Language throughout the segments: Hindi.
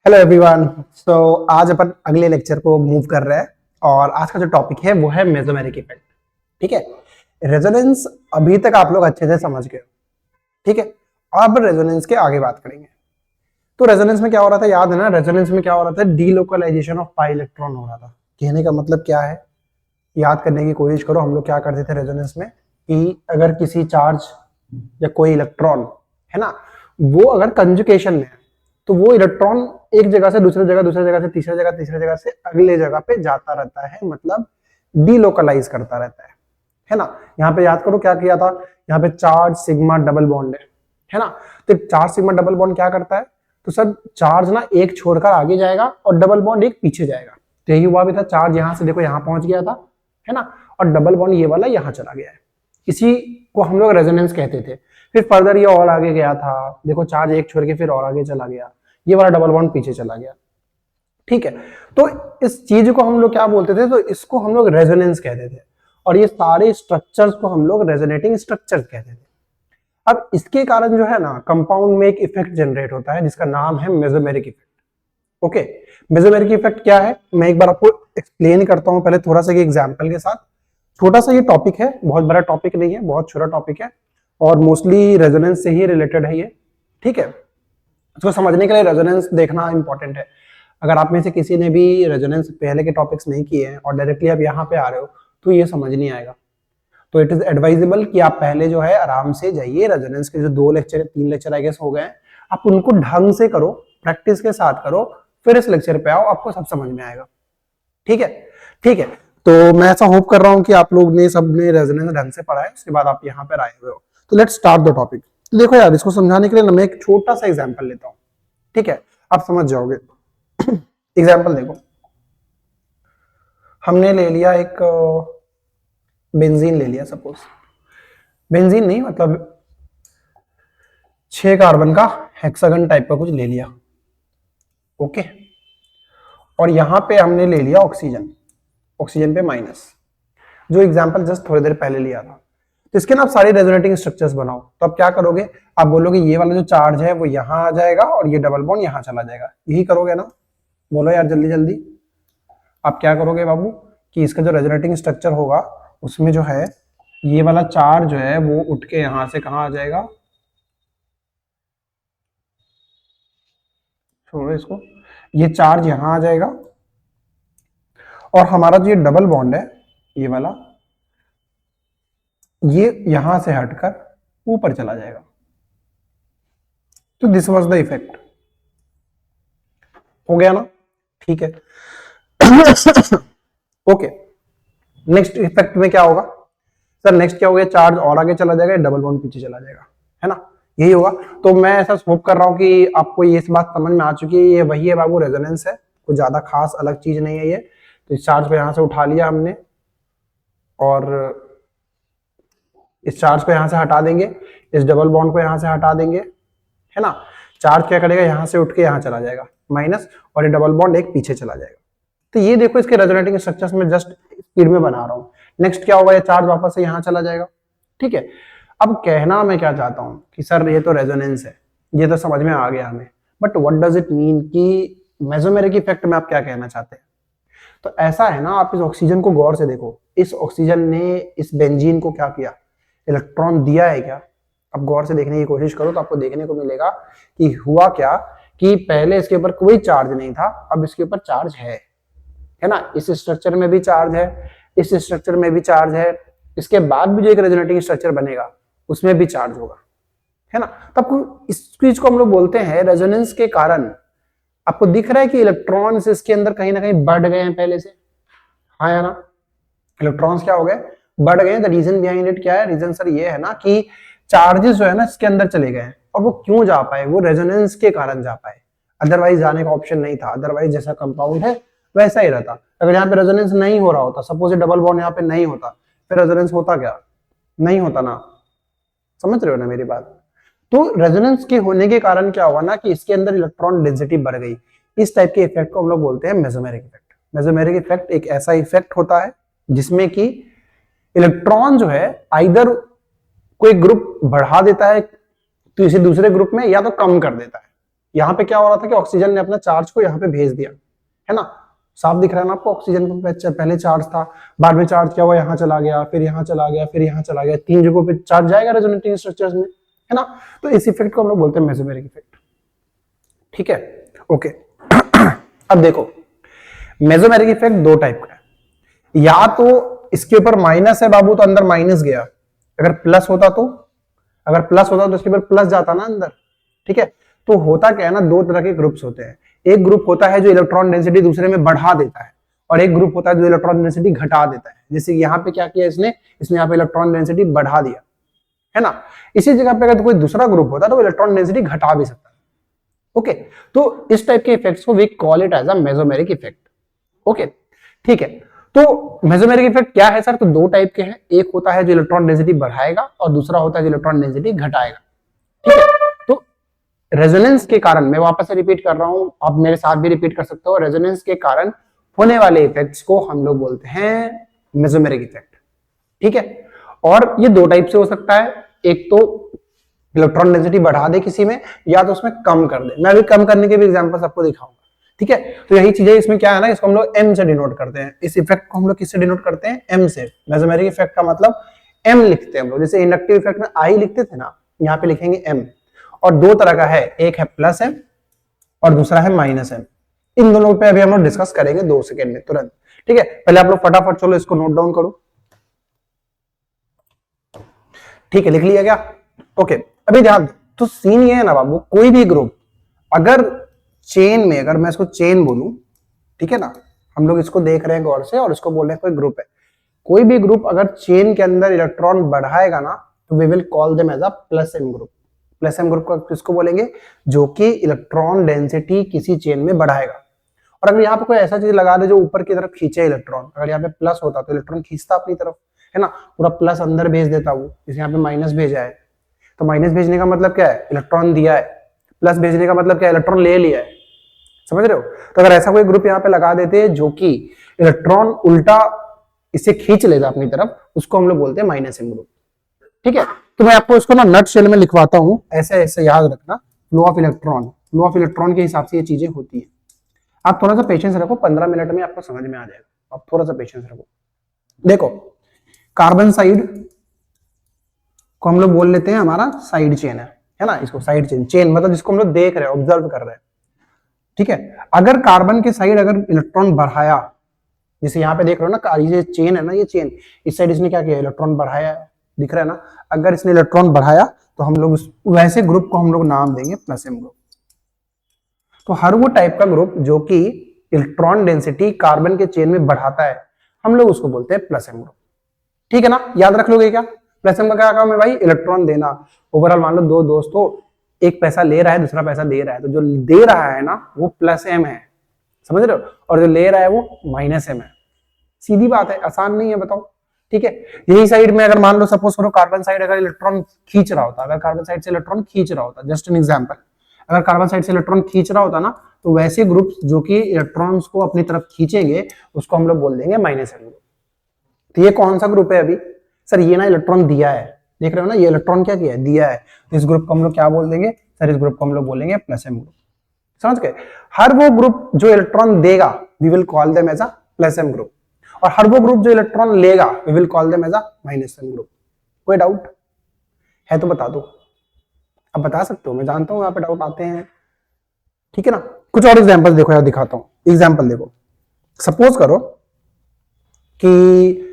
Hello everyone. सो आज अपन अगले लेक्चर को मूव कर रहे हैं और आज का जो टॉपिक है वो है मेसोमेरिक इफेक्ट। ठीक है, रेजोनेंस अभी तक आप लोग अच्छे से समझ गए हो। ठीक है, अब रेजोनेंस के आगे बात करेंगे। तो रेजोनेंस में क्या हो रहा था, याद है ना? रेजोनेंस में क्या हो रहा था, डीलोकलाइजेशन ऑफ पाई इलेक्ट्रॉन हो रहा था। कहने का मतलब क्या है, याद करने की कोशिश करो। हम लोग क्या करते थे रेजोनेंस में कि अगर किसी चार्ज या कोई इलेक्ट्रॉन है ना, वो अगर कंजुकेशन में है तो वो इलेक्ट्रॉन एक जगह से दूसरी जगह, दूसरी जगह से तीसरी जगह, तीसरी जगह से अगले जगह पे जाता रहता है, मतलब डीलोकलाइज करता रहता है ना। यहाँ पे याद करो क्या किया था, यहाँ पे चार्ज सिग्मा डबल बॉन्ड है ना। तो चार्ज सिग्मा डबल बॉन्ड क्या करता है, तो सर चार्ज ना एक छोड़कर आगे जाएगा और डबल बॉन्ड एक पीछे जाएगा। तो यही हुआ भी था, चार्ज यहां से देखो यहां पहुंच गया था, है ना, और डबल बॉन्ड ये वाला यहां चला गया है। इसी को हम लोग रेजोनेंस कहते थे। फिर फर्दर ये और आगे गया था, देखो चार्ज एक छोड़ के फिर और आगे चला गया, ये वाला डबल बॉन्ड पीछे चला गया। ठीक है, तो इस चीज को हम लोग क्या बोलते थे, तो इसको हम लोग रेजोनेंस कहते थे। और ये सारे स्ट्रक्चर्स को हम लोग रेजोनेटिंग स्ट्रक्चर्स कहते थे। अब इसके कारण जो है ना, कंपाउंड में एक इफेक्ट जनरेट होता है जिसका नाम है mesomeric effect. Okay, mesomeric effect क्या है, मैं एक बार आपको एक्सप्लेन करता हूं, पहले थोड़ा सा एग्जांपल के साथ। छोटा सा ये टॉपिक है, बहुत बड़ा टॉपिक नहीं है, बहुत छोटा टॉपिक है और मोस्टली रेजोनेंस से ही रिलेटेड है ये। ठीक है, इसको समझने के लिए रेजोनेंस देखना इंपॉर्टेंट है। अगर आप में से किसी ने भी रेजोनेंस पहले के टॉपिक्स नहीं किए हैं और डायरेक्टली आप यहाँ पे आ रहे हो तो ये समझ नहीं आएगा। तो इट इज एडवाइजेबल कि आप पहले जो है आराम से जाइए, रेजोनेंस के जो 2 लेक्चर 3 लेक्चर आई गेस हो गए हैं, आप उनको ढंग से करो, प्रैक्टिस के साथ करो, फिर इस लेक्चर पे आओ, आपको सब समझ में आएगा। ठीक है, ठीक है। तो मैं ऐसा होप कर रहा हूँ कि आप लोग ने सबने रेजोनेंस ढंग से पढ़ा है, उसके बाद आप यहाँ पर आए हुए हो। तो लेट्स स्टार्ट द टॉपिक। तो देखो यार, इसको समझाने के लिए ना मैं एक छोटा सा एग्जाम्पल लेता हूँ, ठीक है, आप समझ जाओगे। एग्जाम्पल देखो, हमने ले लिया एक बेंजीन ले लिया, सपोज बेंजीन नहीं मतलब 6 कार्बन का हेक्सागन टाइप का कुछ ले लिया। ओके, और यहां पे हमने ले लिया ऑक्सीजन, ऑक्सीजन पे माइनस, जो एग्जांपल जस्ट थोड़ी देर पहले लिया था। तो इसके ना आप सारे रेजोनेटिंग स्ट्रक्चर्स बनाओ। तो आप क्या करोगे, आप बोलोगे ये वाला जो चार्ज है वो यहां आ जाएगा और ये डबल बॉन्ड यहां चला जाएगा, यही करोगे ना? बोलो यार जल्दी जल्दी। आप क्या करोगे बाबू कि इसका जो रेजोनेटिंग स्ट्रक्चर होगा उसमें जो है ये वाला चार्ज जो है वो उठ के यहां से कहां आ जाएगा, छोड़ो इसको, ये चार्ज यहां आ जाएगा और हमारा जो ये डबल बॉन्ड है ये वाला, ये यहां से हटकर ऊपर चला जाएगा। तो दिस वाज द इफेक्ट। हो गया ना? ठीक है। ओके, नेक्स्ट इफेक्ट में क्या होगा सर? नेक्स्ट क्या हो गया, चार्ज और आगे चला जाएगा, डबल बॉन्ड पीछे चला जाएगा, है ना, यही होगा। तो मैं ऐसा होप कर रहा हूं कि आपको ये इस बात समझ में आ चुकी है, ये वही है बाबू, रेजोनेंस है, कुछ ज्यादा खास अलग चीज नहीं है ये। तो इस चार्ज को यहां से उठा लिया हमने और इस चार्ज को यहां से हटा देंगे, इस डबल बॉन्ड को यहां से हटा देंगे, है ना। चार्ज क्या करेगा, यहां से उठ के यहां चला जाएगा माइनस, और ये डबल बॉन्ड एक पीछे चला जाएगा। तो ये देखो इसके रेजोनेटिंग स्ट्रक्चर्स में जस्ट स्पीड में बना रहा हूं। नेक्स्ट क्या होगा, ये चार्ज वापस से यहां चला जाएगा। ठीक है, अब कहना मैं क्या चाहता हूं कि सर ये तो रेजोनेंस है, ये तो समझ में आ गया हमें, but what does it mean कि मेसोमेरिक इफेक्ट में आप क्या कहना चाहते हैं? तो ऐसा है ना, आप इस ऑक्सीजन को गौर से देखो, इस ऑक्सीजन ने इस बेंजीन को क्या किया, इलेक्ट्रॉन दिया है क्या? अब गौर से देखने की कोशिश करो तो आपको देखने को मिलेगा कि हुआ क्या, कि पहले इसके ऊपर कोई चार्ज नहीं था, अब इसके ऊपर चार्ज है ना। इस स्ट्रक्चर में भी चार्ज है, इस स्ट्रक्चर में भी चार्ज है, इसके बाद भी जो एक रेजोनेटिंग स्ट्रक्चर बनेगा उसमें भी चार्ज होगा, है ना। तो आपको इस चीज को हम लोग बोलते हैं रेजोनेंस के कारण। आपको दिख रहा है कि इलेक्ट्रॉन्स इसके अंदर कहीं ना कहीं बढ़ गए हैं पहले से, हाँ या ना? इलेक्ट्रॉन्स क्या हो गए, बढ़ गए। द रीजन बिहाइंड इट क्या है, रीजन सर ये है ना कि चार्जेस जो है ना इसके अंदर चले गए हैं, और वो क्यों जा पाए, वो रेजोनेंस के कारण जा पाए, अदरवाइज जाने का ऑप्शन नहीं था। अदरवाइज जैसा कंपाउंड है वैसा ही रहता। अगर यहाँ पे रेजोनेंस नहीं हो रहा होता, सपोज डबल बॉन्ड यहाँ पे नहीं होता, फिर रेजोनेंस होता क्या? नहीं होता ना। समझ रहे हो ना मेरी बात? तो रेजोनेंस के होने के कारण क्या हुआ ना कि इसके अंदर इलेक्ट्रॉन डेंसिटी बढ़ गई। इस टाइप के इफेक्ट को हम लोग बोलते हैं मेसोमेरिक इफेक्ट। मेसोमेरिक इफेक्ट एक ऐसा इफेक्ट होता है जिसमें कि इलेक्ट्रॉन जो है आइदर कोई ग्रुप बढ़ा देता है तो इसे दूसरे ग्रुप में, या तो कम कर देता है। यहाँ पे क्या हो रहा था कि ऑक्सीजन ने अपना चार्ज को यहाँ पे भेज दिया, है ना, साफ दिख रहा है ना आपको, ऑक्सीजन पे पहले चार्ज था, बाद में चार्ज क्या हुआ, यहाँ चला गया, फिर यहाँ चला गया, फिर यहाँ चला गया, 3 जगहों पे चार्ज जाएगा रेजोनेटिंग स्ट्रक्चर्स में, है ना। तो इस इफेक्ट को हम लोग बोलते हैं मेसोमेरिक इफेक्ट। ठीक है, ओके। अब देखो मेसोमेरिक इफेक्ट दो टाइप का है, या तो इसके ऊपर माइनस है बाबू तो अंदर माइनस गया, अगर प्लस होता तो इसके ऊपर प्लस जाता ना अंदर। ठीक है, तो होता क्या है ना, दो तरह के ग्रुप्स होते हैं, एक ग्रुप होता है जो इलेक्ट्रॉन डेंसिटी दूसरे में बढ़ा देता है, और एक ग्रुप होता है जो इलेक्ट्रॉन डेंसिटी घटा देता है। जैसे यहाँ पे क्या किया इसने यहाँ पे इलेक्ट्रॉन डेंसिटी बढ़ा दिया, है ना। इसी जगह पे अगर कोई दूसरा ग्रुप होता तो इलेक्ट्रॉन डेंसिटी घटा भी सकता है। ओके, तो इस टाइप के इफेक्ट्स को we call it as a mesomeric effect. Okay, ठीक है। तो मेसोमेरिक इफेक्ट क्या है सर, तो दो टाइप के हैं, एक होता है जो इलेक्ट्रॉन डेंसिटी बढ़ाएगा और दूसरा होता है जो इलेक्ट्रॉन डेंसिटी घटाएगा। ठीक है, तो रेजोनेंस के कारण, मैं वापस से रिपीट कर रहा हूं, आप मेरे साथ भी रिपीट कर सकते हो, रेजोनेंस के कारण होने वाले इफेक्ट्स को हम लोग बोलते हैं मेसोमेरिक इफेक्ट। ठीक है, और ये दो टाइप से हो सकता है, एक तो इलेक्ट्रॉन डेंसिटी बढ़ा दे किसी में, या तो उसमें कम कर दे। मैं अभी कम करने के भी एग्जांपल्स आपको दिखाऊंगा। ठीक है, तो यही चीजें इसमें क्या है ना, इसको हम लोग एम से डिनोट करते हैं, इस इफेक्ट को हम लोग किससे डिनोट करते हैं, एम से। मेसोमेरिक इफेक्ट का मतलब एम लिखते हैं हम लोग, जैसे इंडक्टिव इफेक्ट में आई लिखते थे ना, यहाँ पे लिखेंगे एम। और दो तरह का है, एक है प्लस एम और दूसरा है माइनस एम। इन दोनों पे अभी हम लोग डिस्कस करेंगे 2 सेकेंड में तुरंत। ठीक है, पहले आप लोग फटाफट चलो इसको नोट डाउन करो। ठीक है, लिख लिया क्या? ओके, अभी ध्यान दो, तो सीन ये है ना बाबू, कोई भी ग्रुप अगर चेन में, अगर मैं इसको चेन बोलूं, ठीक है ना, हम लोग इसको देख रहे हैं गौर से और इसको बोल रहे हैं कोई ग्रुप है, कोई भी ग्रुप अगर चेन के अंदर इलेक्ट्रॉन बढ़ाएगा ना, तो we will call them as a plus M group. Plus M group को किसको बोलेंगे, जो कि इलेक्ट्रॉन डेंसिटी किसी चेन में बढ़ाएगा। और अगर यहाँ पे कोई ऐसा चीज लगा दे जो ऊपर की तरफ खींचे इलेक्ट्रॉन, अगर यहाँ पे प्लस होता तो इलेक्ट्रॉन खींचता अपनी तरफ, है ना, पूरा प्लस अंदर भेज देता वो, जैसे यहाँ पे माइनस भेजा है, तो माइनस भेजने का मतलब क्या है, इलेक्ट्रॉन दिया है, प्लस भेजने का मतलब क्या है, इलेक्ट्रॉन ले लिया है। समझ रहे हो? तो अगर ऐसा कोई ग्रुप यहाँ पे लगा देते हैं जो कि इलेक्ट्रॉन उल्टा इसे खींच लेगा अपनी तरफ, उसको हम लोग बोलते हैं माइनस एम ग्रुप। ठीक है, तो मैं आपको इसको ना नट शेल में लिखवाता हूं, ऐसे ऐसे याद रखना, flow of electron, flow of electron के हिसाब से ये चीजें होती है। आप थोड़ा सा पेशेंस रखो, 15 मिनट में आपको समझ में आ जाएगा, आप थोड़ा सा पेशेंस रखो। देखो, कार्बन साइड को हम लोग बोल लेते हैं हमारा साइड चेन है ना, इसको साइड चेन, चेन मतलब जिसको हम लोग देख रहे हैं, ऑब्जर्व कर रहे हैं। ठीक है, अगर कार्बन के साइड अगर इलेक्ट्रॉन बढ़ाया, जैसे यहाँ पे देख रहे हो ना, ये चेन है ना, ये चेन, इस साइड इसने क्या किया, इलेक्ट्रॉन बढ़ाया, दिख रहा है ना, अगर इसने इलेक्ट्रॉन बढ़ाया तो हम लोग वैसे ग्रुप को हम लोग नाम देंगे प्लस एम ग्रुप। तो हर वो टाइप का ग्रुप जो कि इलेक्ट्रॉन डेंसिटी कार्बन के चेन में बढ़ाता है, हम लोग उसको बोलते हैं प्लस एम ग्रुप। ठीक है ना, याद रख लोगे क्या? प्लस एम का क्या काम है भाई, इलेक्ट्रॉन देना। ओवरऑल मान लो दो दोस्त हो, एक पैसा ले रहा है, दूसरा पैसा दे रहा है, तो जो दे रहा है ना वो प्लस एम है, समझ रहे हो, और जो ले रहा है वो माइनस एम है। सीधी बात है, आसान नहीं है, बताओ। ठीक है, यही साइड में अगर मान लो सपोज करो कार्बन साइड अगर इलेक्ट्रॉन खींच रहा होता, अगर कार्बन साइड से इलेक्ट्रॉन खींच रहा होता, जस्ट एन एग्जांपल, अगर कार्बन साइड से इलेक्ट्रॉन खींच रहा होता ना, तो वैसे ग्रुप्स जो कि इलेक्ट्रॉन्स को अपनी तरफ खींचेंगे उसको हम लोग बोल देंगे माइनस एम ग्रुप। तो ये कौन सा ग्रुप है अभी सर, ये ना इलेक्ट्रॉन दिया है, देख रहे हो ना, ये इलेक्ट्रॉन क्या किया है, दिया है, तो इस ग्रुप को हम लोग क्या बोल देंगे सर, इस ग्रुप को हम लोग बोलेंगे प्लस एम ग्रुप। समझ गए? हर वो ग्रुप जो इलेक्ट्रॉन देगा we will call them as a plus M group, और हर वो ग्रुप जो इलेक्ट्रॉन लेगा we will call them as a minus M group. कोई डाउट है तो बता दो, आप बता सकते हो, मैं जानता हूं यहाँ पे डाउट आते हैं। ठीक है ना, कुछ और एग्जांपल देखो यार, दिखाता हूं एग्जांपल। देखो, सपोज करो कि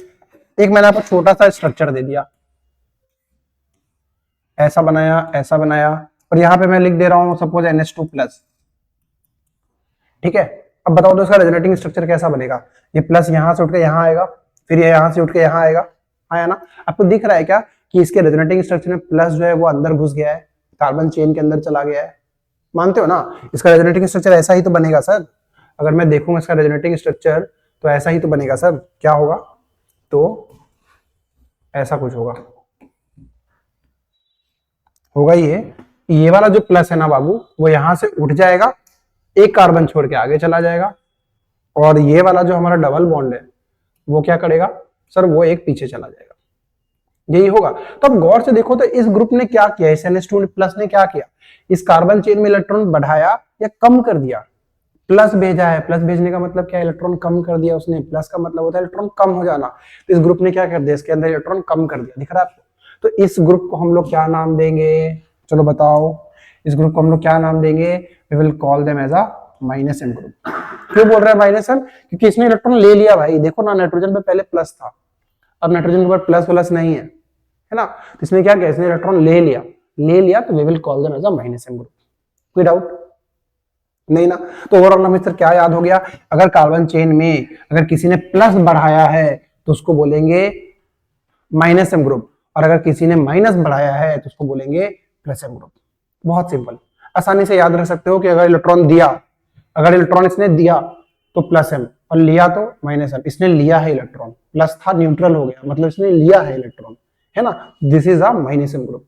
एक मैंने आपको छोटा सा स्ट्रक्चर दे दिया, ऐसा बनाया, और यहां पे मैं लिख दे रहा हूं सपोज NH2+। ठीक है, अब बताओ तो इसका रेजोनेटिंग स्ट्रक्चर कैसा बनेगा, ये प्लस यहां से उठ के यहां आएगा, फिर ये यहां से उठ के यहां आएगा, आया ना? आपको दिख रहा है क्या कि इसके रेजोनेटिंग स्ट्रक्चर में प्लस जो है वो अंदर घुस गया है, कार्बन चेन के अंदर चला गया है, मानते हो ना? इसका रेजोनेटिंग स्ट्रक्चर ऐसा ही तो बनेगा सर, अगर मैं देखूंगा इसका रेजोनेटिंग स्ट्रक्चर तो ऐसा ही तो बनेगा सर। क्या होगा, तो ऐसा कुछ होगा ये वाला जो प्लस है ना बाबू, वो यहां से उठ जाएगा, एक कार्बन छोड़ के आगे चला जाएगा, और ये वाला जो हमारा डबल बॉन्ड है वो क्या करेगा सर, वो एक पीछे चला जाएगा। यही होगा। तो अब गौर से देखो तो इस ग्रुप ने क्या किया, इस NH2 प्लस ने क्या किया, इस कार्बन चेन में इलेक्ट्रॉन बढ़ाया या कम कर दिया, प्लस भेजा है। प्लस भेजने का मतलब क्या है, इलेक्ट्रॉन कम कर दिया उसने। प्लस का मतलब होता है इलेक्ट्रॉन कम हो जाना। तो इस ग्रुप ने क्या कर दिया, इसके अंदर इलेक्ट्रॉन कम कर दिया, दिख रहा है आपको। तो इस ग्रुप को हम लोग क्या नाम देंगे, चलो बताओ, इस ग्रुप को हम लोग क्या नाम देंगे, we will call them as a minus N group. क्यों बोल रहे हैं माइनस एन, क्योंकि इसने इलेक्ट्रॉन ले लिया भाई। देखो ना, नाइट्रोजन पे पहले प्लस था, अब नाइट्रोजन के ऊपर प्लस प्लस नहीं है, है ना। तो इसने क्या किया, इसने इलेक्ट्रॉन ले लिया, तो we will call them as a minus N group. कोई डाउट नहीं ना। तो ओवरऑल हमें सर क्या याद हो गया, अगर कार्बन चेन में अगर किसी ने प्लस बढ़ाया है तो उसको बोलेंगे माइनस एम ग्रुप, और अगर किसी ने माइनस बढ़ाया है तो उसको बोलेंगे प्लस एम ग्रुप। बहुत सिंपल, आसानी से याद रख सकते हो कि अगर इलेक्ट्रॉन दिया, अगर इलेक्ट्रॉन इसने दिया तो प्लस एम, और लिया तो माइनस एम। इसने लिया है इलेक्ट्रॉन, प्लस था न्यूट्रल हो गया, मतलब इसने लिया है इलेक्ट्रॉन, है ना। This is a minus M group.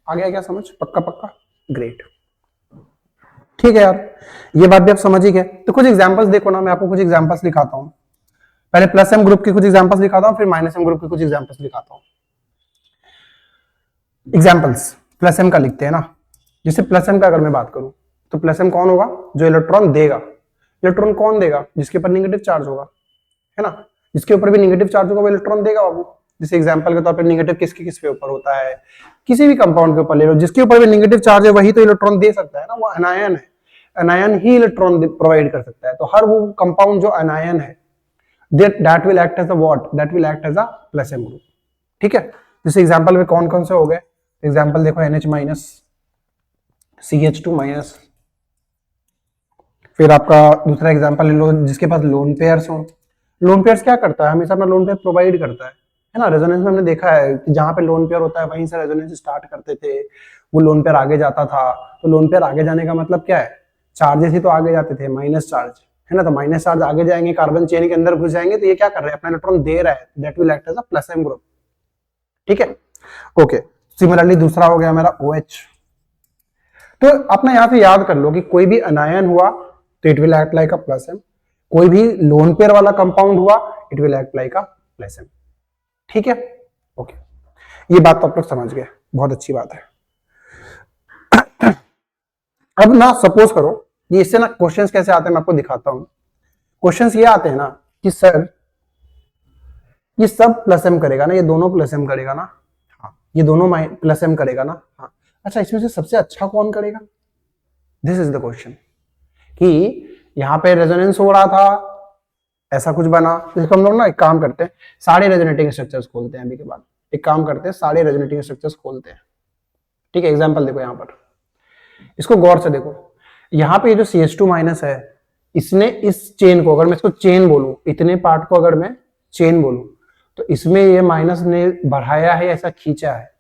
आ गया क्या समझ, पक्का पक्का, ग्रेट। ठीक है यार, ये बात भी आप समझ ही गए। तो कुछ एग्जांपल्स देखो ना, मैं आपको कुछ एग्जांपल्स दिखाता हूं। पहले प्लस एम ग्रुप के कुछ एग्जांपल्स दिखाता हूं, फिर माइनस एम ग्रुप के कुछ एग्जांपल्स दिखाता हूं। एग्जांपल्स प्लस एम का लिखते हैं ना। जैसे प्लस एम का अगर मैं बात करूं तो प्लस एम कौन होगा, जो इलेक्ट्रॉन देगा। इलेक्ट्रॉन कौन देगा, जिसके ऊपर नेगेटिव चार्ज होगा, है ना। जिसके ऊपर भी नेगेटिव चार्ज होगा वो इलेक्ट्रॉन देगा बाबू। जैसे एग्जांपल के तौर पर नेगेटिव किसके ऊपर होता है, किसी भी कंपाउंड के ऊपर ले लो, जिसके ऊपर भी नेगेटिव चार्ज है वही तो इलेक्ट्रॉन दे सकता है ना, वो एनायन है। एनायन ही इलेक्ट्रॉन प्रोवाइड कर सकता है। तो हर वो कंपाउंड जो एनायन है, that will act as a what, that will act as a plus m group। ठीक है, जैसे एग्जांपल में कौन कौन से हो गए, एग्जांपल देखो NH माइनस, CH2 माइनस। फिर आपका दूसरा एग्जांपल ले लो जिसके पास लोन पेयर्स हो। लोन पेयर्स क्या करता है, हमेशा अपना लोन पेयर प्रोवाइड करता है ना। रेजोनेंस में हमने देखा है कि जहां पे लोन पेयर होता है वहीं से रेजोनेंस स्टार्ट करते थे, वो लोन पेयर आगे जाता था। तो लोन पेयर आगे जाने का मतलब क्या है, चार्जेस ही तो आगे जाते थे, माइनस चार्ज, है ना। तो माइनस चार्ज आगे जाएंगे, कार्बन चेन के अंदर घुस जाएंगे, तो ये क्या कर रहे हैं, अपना इलेक्ट्रॉन दे रहा है, that will act as a plus M group. ठीक है, ओके। सिमिलरली दूसरा हो गया मेरा OH। तो अपना यहां से याद कर लो कि कोई भी अनायन हुआ तो it will act like a plus M, कोई भी लोन पेयर वाला कंपाउंड हुआ it will act like a plus M. ठीक है, ओके। ये बात तो आप लोग समझ गए, बहुत अच्छी बात है। अब ना सपोज करो, ये इससे ना क्वेश्चंस कैसे आते हैं मैं आपको दिखाता हूं। क्वेश्चंस ये आते हैं ना कि सर ये सब प्लस एम करेगा ना, ये दोनों प्लस एम करेगा ना, हाँ ये दोनों प्लस एम करेगा ना, हाँ अच्छा इसमें से सबसे अच्छा कौन करेगा, दिस इज द क्वेश्चन। कि यहां पे रेजोनेंस हो रहा था, ऐसा कुछ बना, तो हम लोग ना एक काम करते हैं, सारे रेजोनेटिंग स्ट्रक्चर्स खोलते हैं अभी के बाद। एक काम करते हैं, सारे रेजोनेटिंग स्ट्रक्चर्स खोलते हैं। ठीक है, एग्जांपल देखो यहां पर, इसको गौर से देखो। यहां पे ये जो CH2 माइनस है, इसने इस चेन को, अगर मैं इसको चेन बोलूं, इतने पार्ट को अगर मैं चेन बोलूं, तो इसमें ये माइनस ने बढ़ाया है, ऐसा खींचा है।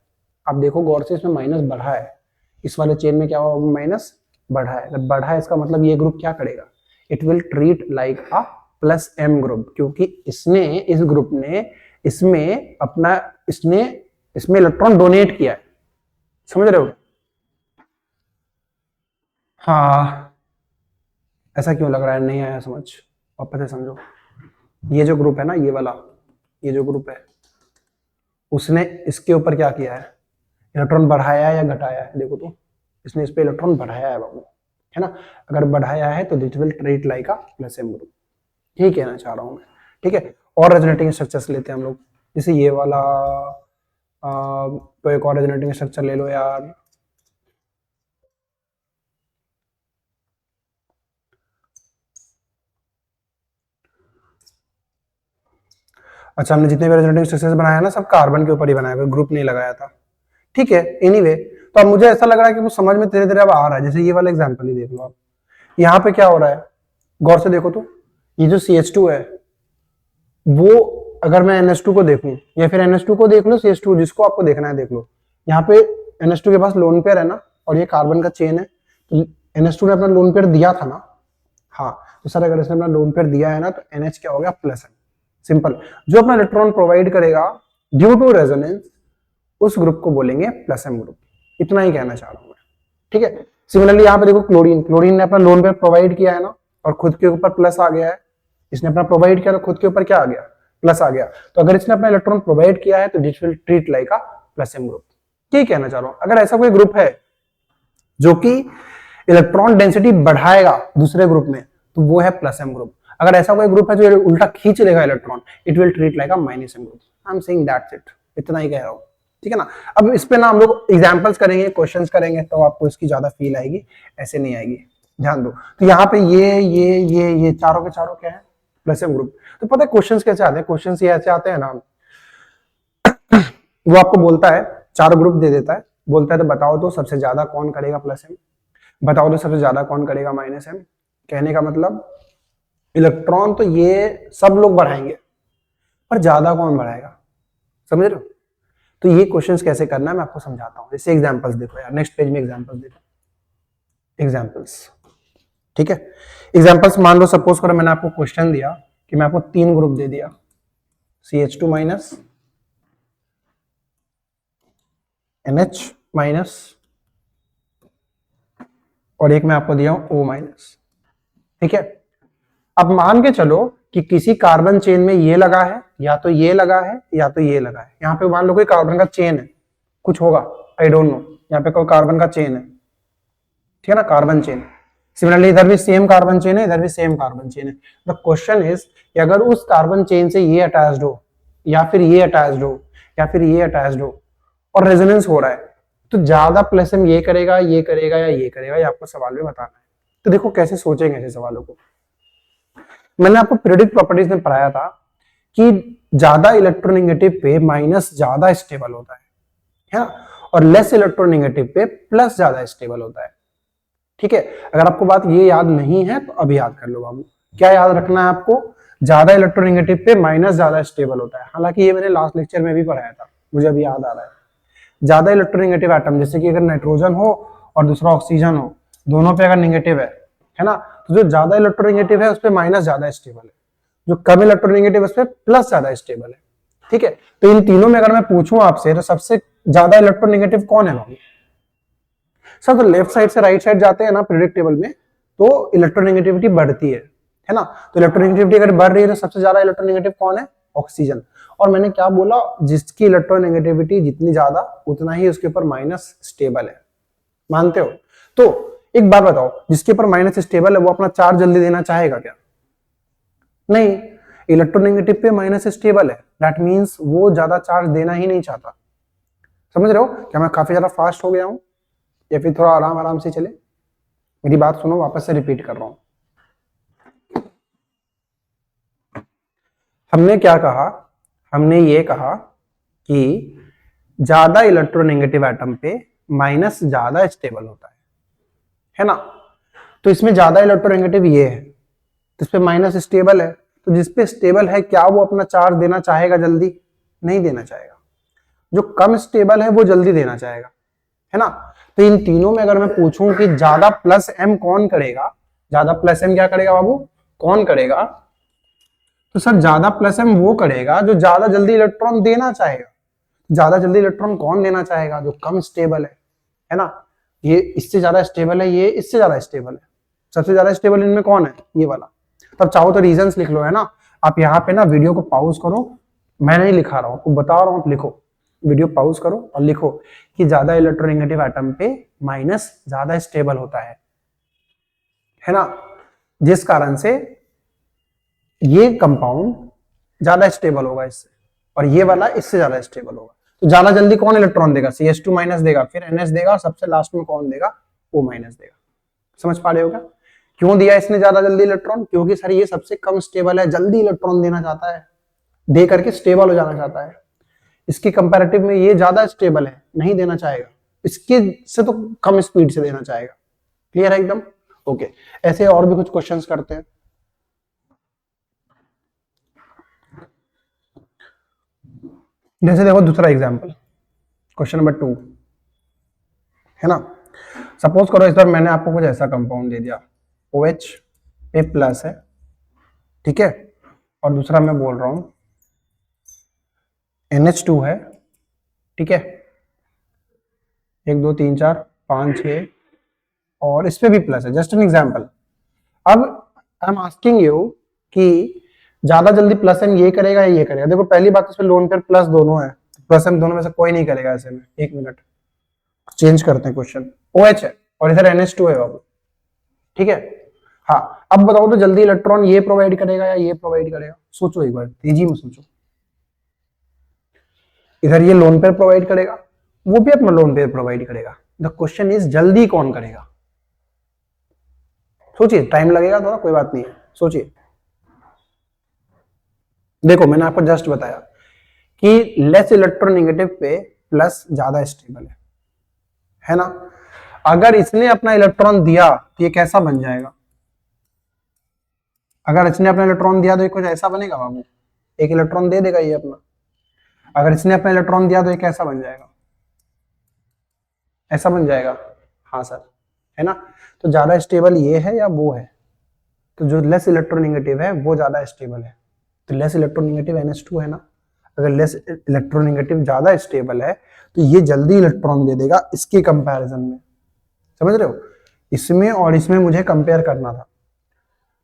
आप देखो गौर से, इसमें माइनस बढ़ा है, इस वाले चेन में क्या हुआ, माइनस बढ़ा है। जब बढ़ा है इसका मतलब ये ग्रुप क्या करेगा, it will treat like a plus M group, क्योंकि इसने, इस ग्रुप ने इसमें अपना, इसमें इलेक्ट्रॉन डोनेट किया है। समझ रहे हो, हाँ ऐसा क्यों लग रहा है, नहीं आया समझ, वापस से समझो। ये जो ग्रुप है ना, ये वाला, ये जो ग्रुप है, उसने इसके ऊपर क्या किया है, इलेक्ट्रॉन बढ़ाया है या घटाया है, देखो तो इसने इस पे इलेक्ट्रॉन बढ़ाया है बाबू, है ना। अगर बढ़ाया है तो this will treat like a plus M group. ठीक है ना, चाह रहा हूं मैं। ठीक है, और रेजोनेटिंग स्ट्रक्चर्स लेते हैं हम लोग, जैसे ये वाला, तो एक और रेजोनेटिंग स्ट्रक्चर ले लो यार। अच्छा, हमने जितने भी रेजोनेटिंग स्ट्रक्चर्स बनाया ना, सब कार्बन के ऊपर ही बनाया, कोई ग्रुप नहीं लगाया था। ठीक है, एनीवे तो अब मुझे ऐसा लग रहा है कि वो समझ में धीरे धीरे अब आ रहा है। जैसे ये वाला एग्जांपल ही देख लो आप, यहाँ पे क्या हो रहा है, गौर से देखो तो, ये जो CH2 है, वो अगर मैं NH2 को देखूं, या फिर NH2 को देख लो, CH2 जिसको आपको देखना है देख लो। यहाँ पे NH2 के पास लोन पेयर है ना, और ये कार्बन का चेन है, तो NH2 ने अपना लोन पेयर दिया था ना, हाँ तो सर अगर इसने अपना लोन पेयर दिया है ना, तो NH क्या हो गया, प्लस एम। सिंपल, जो अपना इलेक्ट्रॉन प्रोवाइड करेगा ड्यू टू रेजोनेंस, उस ग्रुप को बोलेंगे प्लस एम ग्रुप। इतना ही कहना चाह रहा हूं मैं। ठीक है, सिमिलरली यहाँ पे देखो क्लोरीन, क्लोरीन ने अपना लोन पेयर प्रोवाइड किया है ना, और खुद के ऊपर प्लस आ गया है। इसने अपना प्रोवाइड किया तो खुद के ऊपर क्या आ गया, प्लस आ गया, तो अगर इसने अपना इलेक्ट्रॉन प्रोवाइड किया है तो this will treat like a plus M group. क्या कहना चाह रहा हूं, अगर ऐसा कोई ग्रुप है जो कि इलेक्ट्रॉन डेंसिटी बढ़ाएगा दूसरे ग्रुप में तो वो है प्लस एम ग्रुप। अगर ऐसा कोई ग्रुप है जो उल्टा खींच लेगा electron, it will treat like a minus M group. I am saying that's it, इतना ही कह रहा हूं, ठीक है ना। अब इस पे ना हम लोग एग्जांपल्स करेंगे, क्वेश्चंस करेंगे, तो आपको इसकी ज्यादा फील आएगी, ऐसे नहीं आएगी, ध्यान दो। तो यहाँ पे ये चारों के चारों क्या है, प्लस एम ग्रुप। तो पता है क्वेश्चंस कैसे आते हैं, क्वेश्चंस ये ऐसे आते हैं ना, वो आपको बोलता है चार ग्रुप दे देता है, बोलता है तो बताओ तो सबसे ज्यादा कौन करेगा प्लस एम, बताओ तो सबसे ज्यादा कौन करेगा माइनस एम। कहने का मतलब इलेक्ट्रॉन तो ये सब लोग बढ़ाएंगे पर ज्यादा कौन बढ़ाएगा, समझ रहे हो। तो ये क्वेश्चंस कैसे करना है मैं आपको समझाता हूं। जैसे एग्जांपल्स देखो यार, नेक्स्ट पेज में एग्जांपल्स देखो, एग्जांपल्स, ठीक है। एग्जांपल्स मान लो, सपोज करो मैंने आपको क्वेश्चन दिया कि मैं आपको 3 ग्रुप दे दिया, CH2 माइनस, NH माइनस, और एक मैं आपको दिया हूं O माइनस, ठीक है। अब मान के चलो कि किसी कार्बन चेन में ये लगा है, या तो ये लगा है या तो ये लगा है। यहाँ पे मान लो कोई कार्बन का चेन है, कुछ होगा, आई डोंट नो, यहाँ पे कोई कार्बन का चेन है, ठीक है ना, कार्बन चेन। सिमिलरली इधर भी सेम कार्बन चेन है, इधर भी सेम कार्बन चेन है। द क्वेश्चन इज कि अगर उस कार्बन चेन से ये अटैच्ड हो, या फिर ये अटैच्ड हो, या फिर ये अटैच्ड हो, और रेजोनेंस हो रहा है, तो ज्यादा प्लस एम ये करेगा, ये करेगा या ये करेगा, ये आपको सवाल में बताना है। तो देखो कैसे सोचेंगे ऐसे सवालों को। मैंने आपको पीरियोडिक प्रॉपर्टीज में पढ़ाया था कि ज्यादा इलेक्ट्रोनेगेटिव पे माइनस ज्यादा स्टेबल होता है ना, और लेस इलेक्ट्रोनेगेटिव पे प्लस ज्यादा स्टेबल होता है, ठीक है। अगर आपको बात ये याद नहीं है तो अभी याद कर लो बाबू। क्या याद रखना है आपको, ज्यादा इलेक्ट्रोनेगेटिव पे माइनस ज्यादा स्टेबल होता है। हालांकि ये मैंने लास्ट लेक्चर में भी पढ़ाया था, मुझे अभी याद आ रहा है। ज्यादा इलेक्ट्रोनेगेटिव एटम, जैसे कि अगर नाइट्रोजन हो और दूसरा ऑक्सीजन हो, दोनों पे अगर नेगेटिव है ना, तो जो ज्यादा इलेक्ट्रोनेगेटिव है उस पर माइनस ज्यादा स्टेबल है, जो कम इलेक्ट्रोनेगेटिव है उस पर प्लस ज्यादा स्टेबल है, ठीक है। तो इन तीनों में अगर मैं पूछूं आपसे तो सबसे ज्यादा इलेक्ट्रोनेगेटिव कौन है बाबू। सर तो लेफ्ट साइड से राइट साइड जाते हैं ना पीरियोडिक टेबल में, तो इलेक्ट्रोनेगेटिविटी बढ़ती है ना। तो इलेक्ट्रोनेगेटिविटी अगर बढ़ रही है तो सबसे ज्यादा इलेक्ट्रोनेगेटिव कौन है, ऑक्सीजन। और मैंने क्या बोला, जिसकी इलेक्ट्रोनेगेटिविटी जितनी ज्यादा उतना ही उसके ऊपर माइनस स्टेबल है, मानते हो। तो एक बात बताओ, जिसके ऊपर माइनस स्टेबल है वो अपना चार्ज जल्दी देना चाहेगा क्या, नहीं। इलेक्ट्रोनेगेटिव पे माइनस स्टेबल है, दैट मींस वो ज्यादा चार्ज देना ही नहीं चाहता। समझ रहे हो क्या मैं काफी ज्यादा फास्ट हो गया हूं, या फिर थोड़ा आराम आराम से चले, मेरी बात सुनो, वापस से रिपीट कर रहा हूं। हमने क्या कहा, हमने ये कहा कि ज्यादा इलेक्ट्रोनेगेटिव एटम पे माइनस ज्यादा स्टेबल होता है ना। तो इसमें ज्यादा इलेक्ट्रोनेगेटिव ये है, तो इस पे माइनस स्टेबल है, तो जिसपे स्टेबल है क्या वो अपना चार्ज देना चाहेगा जल्दी, नहीं देना चाहेगा। जो कम स्टेबल है वो जल्दी देना चाहेगा, है ना। तो इन तीनों में अगर मैं पूछूं कि ज्यादा प्लस एम कौन करेगा, ज्यादा प्लस एम क्या करेगा बाबू, कौन करेगा, तो सर ज्यादा प्लस एम वो करेगा जो ज्यादा जल्दी इलेक्ट्रॉन देना चाहेगा। ज्यादा जल्दी इलेक्ट्रॉन कौन देना चाहेगा, जो कम स्टेबल है ना। ये इससे ज्यादा स्टेबल है, ये इससे ज्यादा स्टेबल है, सबसे ज्यादा स्टेबल इनमें कौन है, ये वाला। तब चाहो तो रीजंस लिख लो, है ना। आप यहाँ पे ना वीडियो को पॉज करो, मैं नहीं लिखा रहा हूँ, आपको बता रहा हूँ, आप लिखो, वीडियो पॉज करो और लिखो कि ज्यादा इलेक्ट्रोनेगेटिव एटम पे माइनस ज्यादा स्टेबल होता है ना, जिस कारण से ये कंपाउंड ज्यादा स्टेबल होगा इससे, और ये वाला इससे ज्यादा स्टेबल होगा। तो ज्यादा जल्दी कौन इलेक्ट्रॉन देगा, CH2 माइनस देगा, फिर NH देगा, सबसे लास्ट में कौन देगा, O माइनस देगा। समझ पा रहे हो क्या, क्यों दिया इसने ज्यादा जल्दी इलेक्ट्रॉन, क्योंकि सर ये सबसे कम स्टेबल है, जल्दी इलेक्ट्रॉन देना चाहता है, दे करके स्टेबल हो जाना चाहता है। इसकी कंपैरेटिव में ये ज्यादा स्टेबल है, नहीं देना चाहेगा, इसके से तो कम स्पीड से देना चाहेगा। क्लियर है एकदम, ओके। ऐसे और भी कुछ क्वेश्चंस करते हैं। जैसे देखो दूसरा एग्जांपल, क्वेश्चन नंबर 2, है ना। सपोज करो इस बार मैंने आपको कुछ ऐसा कंपाउंड दे दिया, OH पे प्लस है, ठीक है, और दूसरा मैं बोल रहा हूं NH2 है, ठीक है, 1 2 3 4 5 6, और इस पे भी प्लस है, जस्ट एन एग्जांपल। अब आई एम आस्किंग यू कि ज्यादा जल्दी प्लस एम ये करेगा या ये करेगा? देखो पहली बात, इसमें लोन पेयर प्लस दोनों है, प्लस एम दोनों में से कोई नहीं करेगा ऐसे में। एक मिनट, चेंज करते हैं क्वेश्चन। OH है और इधर NH2 है बाबू, ठीक है। हाँ, अब बताओ तो जल्दी इलेक्ट्रॉन ये प्रोवाइड करेगा या ये प्रोवाइड करेगा? सोचो एक बार, तेजी में सोचो। इधर ये लोन पेयर प्रोवाइड करेगा, वो भी अपना लोन पेयर प्रोवाइड करेगा। द क्वेश्चन इज जल्दी कौन करेगा? सोचिए, टाइम लगेगा थोड़ा, कोई बात नहीं है, सोचिए। देखो मैंने आपको जस्ट बताया कि लेस इलेक्ट्रोनेगेटिव पे प्लस ज्यादा स्टेबल है ना। अगर इसने अपना इलेक्ट्रॉन दिया तो ये कैसा बन जाएगा? अगर इसने अपना इलेक्ट्रॉन दिया तो ये कुछ ऐसा बनेगा बाबू, एक इलेक्ट्रॉन दे देगा ये अपना। अगर इसने अपना इलेक्ट्रॉन दिया तो ये कैसा बन जाएगा? ऐसा बन जाएगा। हाँ सर, है ना। तो ज्यादा स्टेबल ये है या वो है? तो जो लेस इलेक्ट्रोनेगेटिव है वो ज्यादा स्टेबल है, तो लेस इलेक्ट्रोनेगेटिव NH2 है ना। अगर लेस इलेक्ट्रोनेगेटिव ज्यादा स्टेबल है तो ये जल्दी इलेक्ट्रॉन दे देगा इसके कंपैरिजन में, समझ रहे हो। इसमें और इसमें मुझे कंपेयर करना था,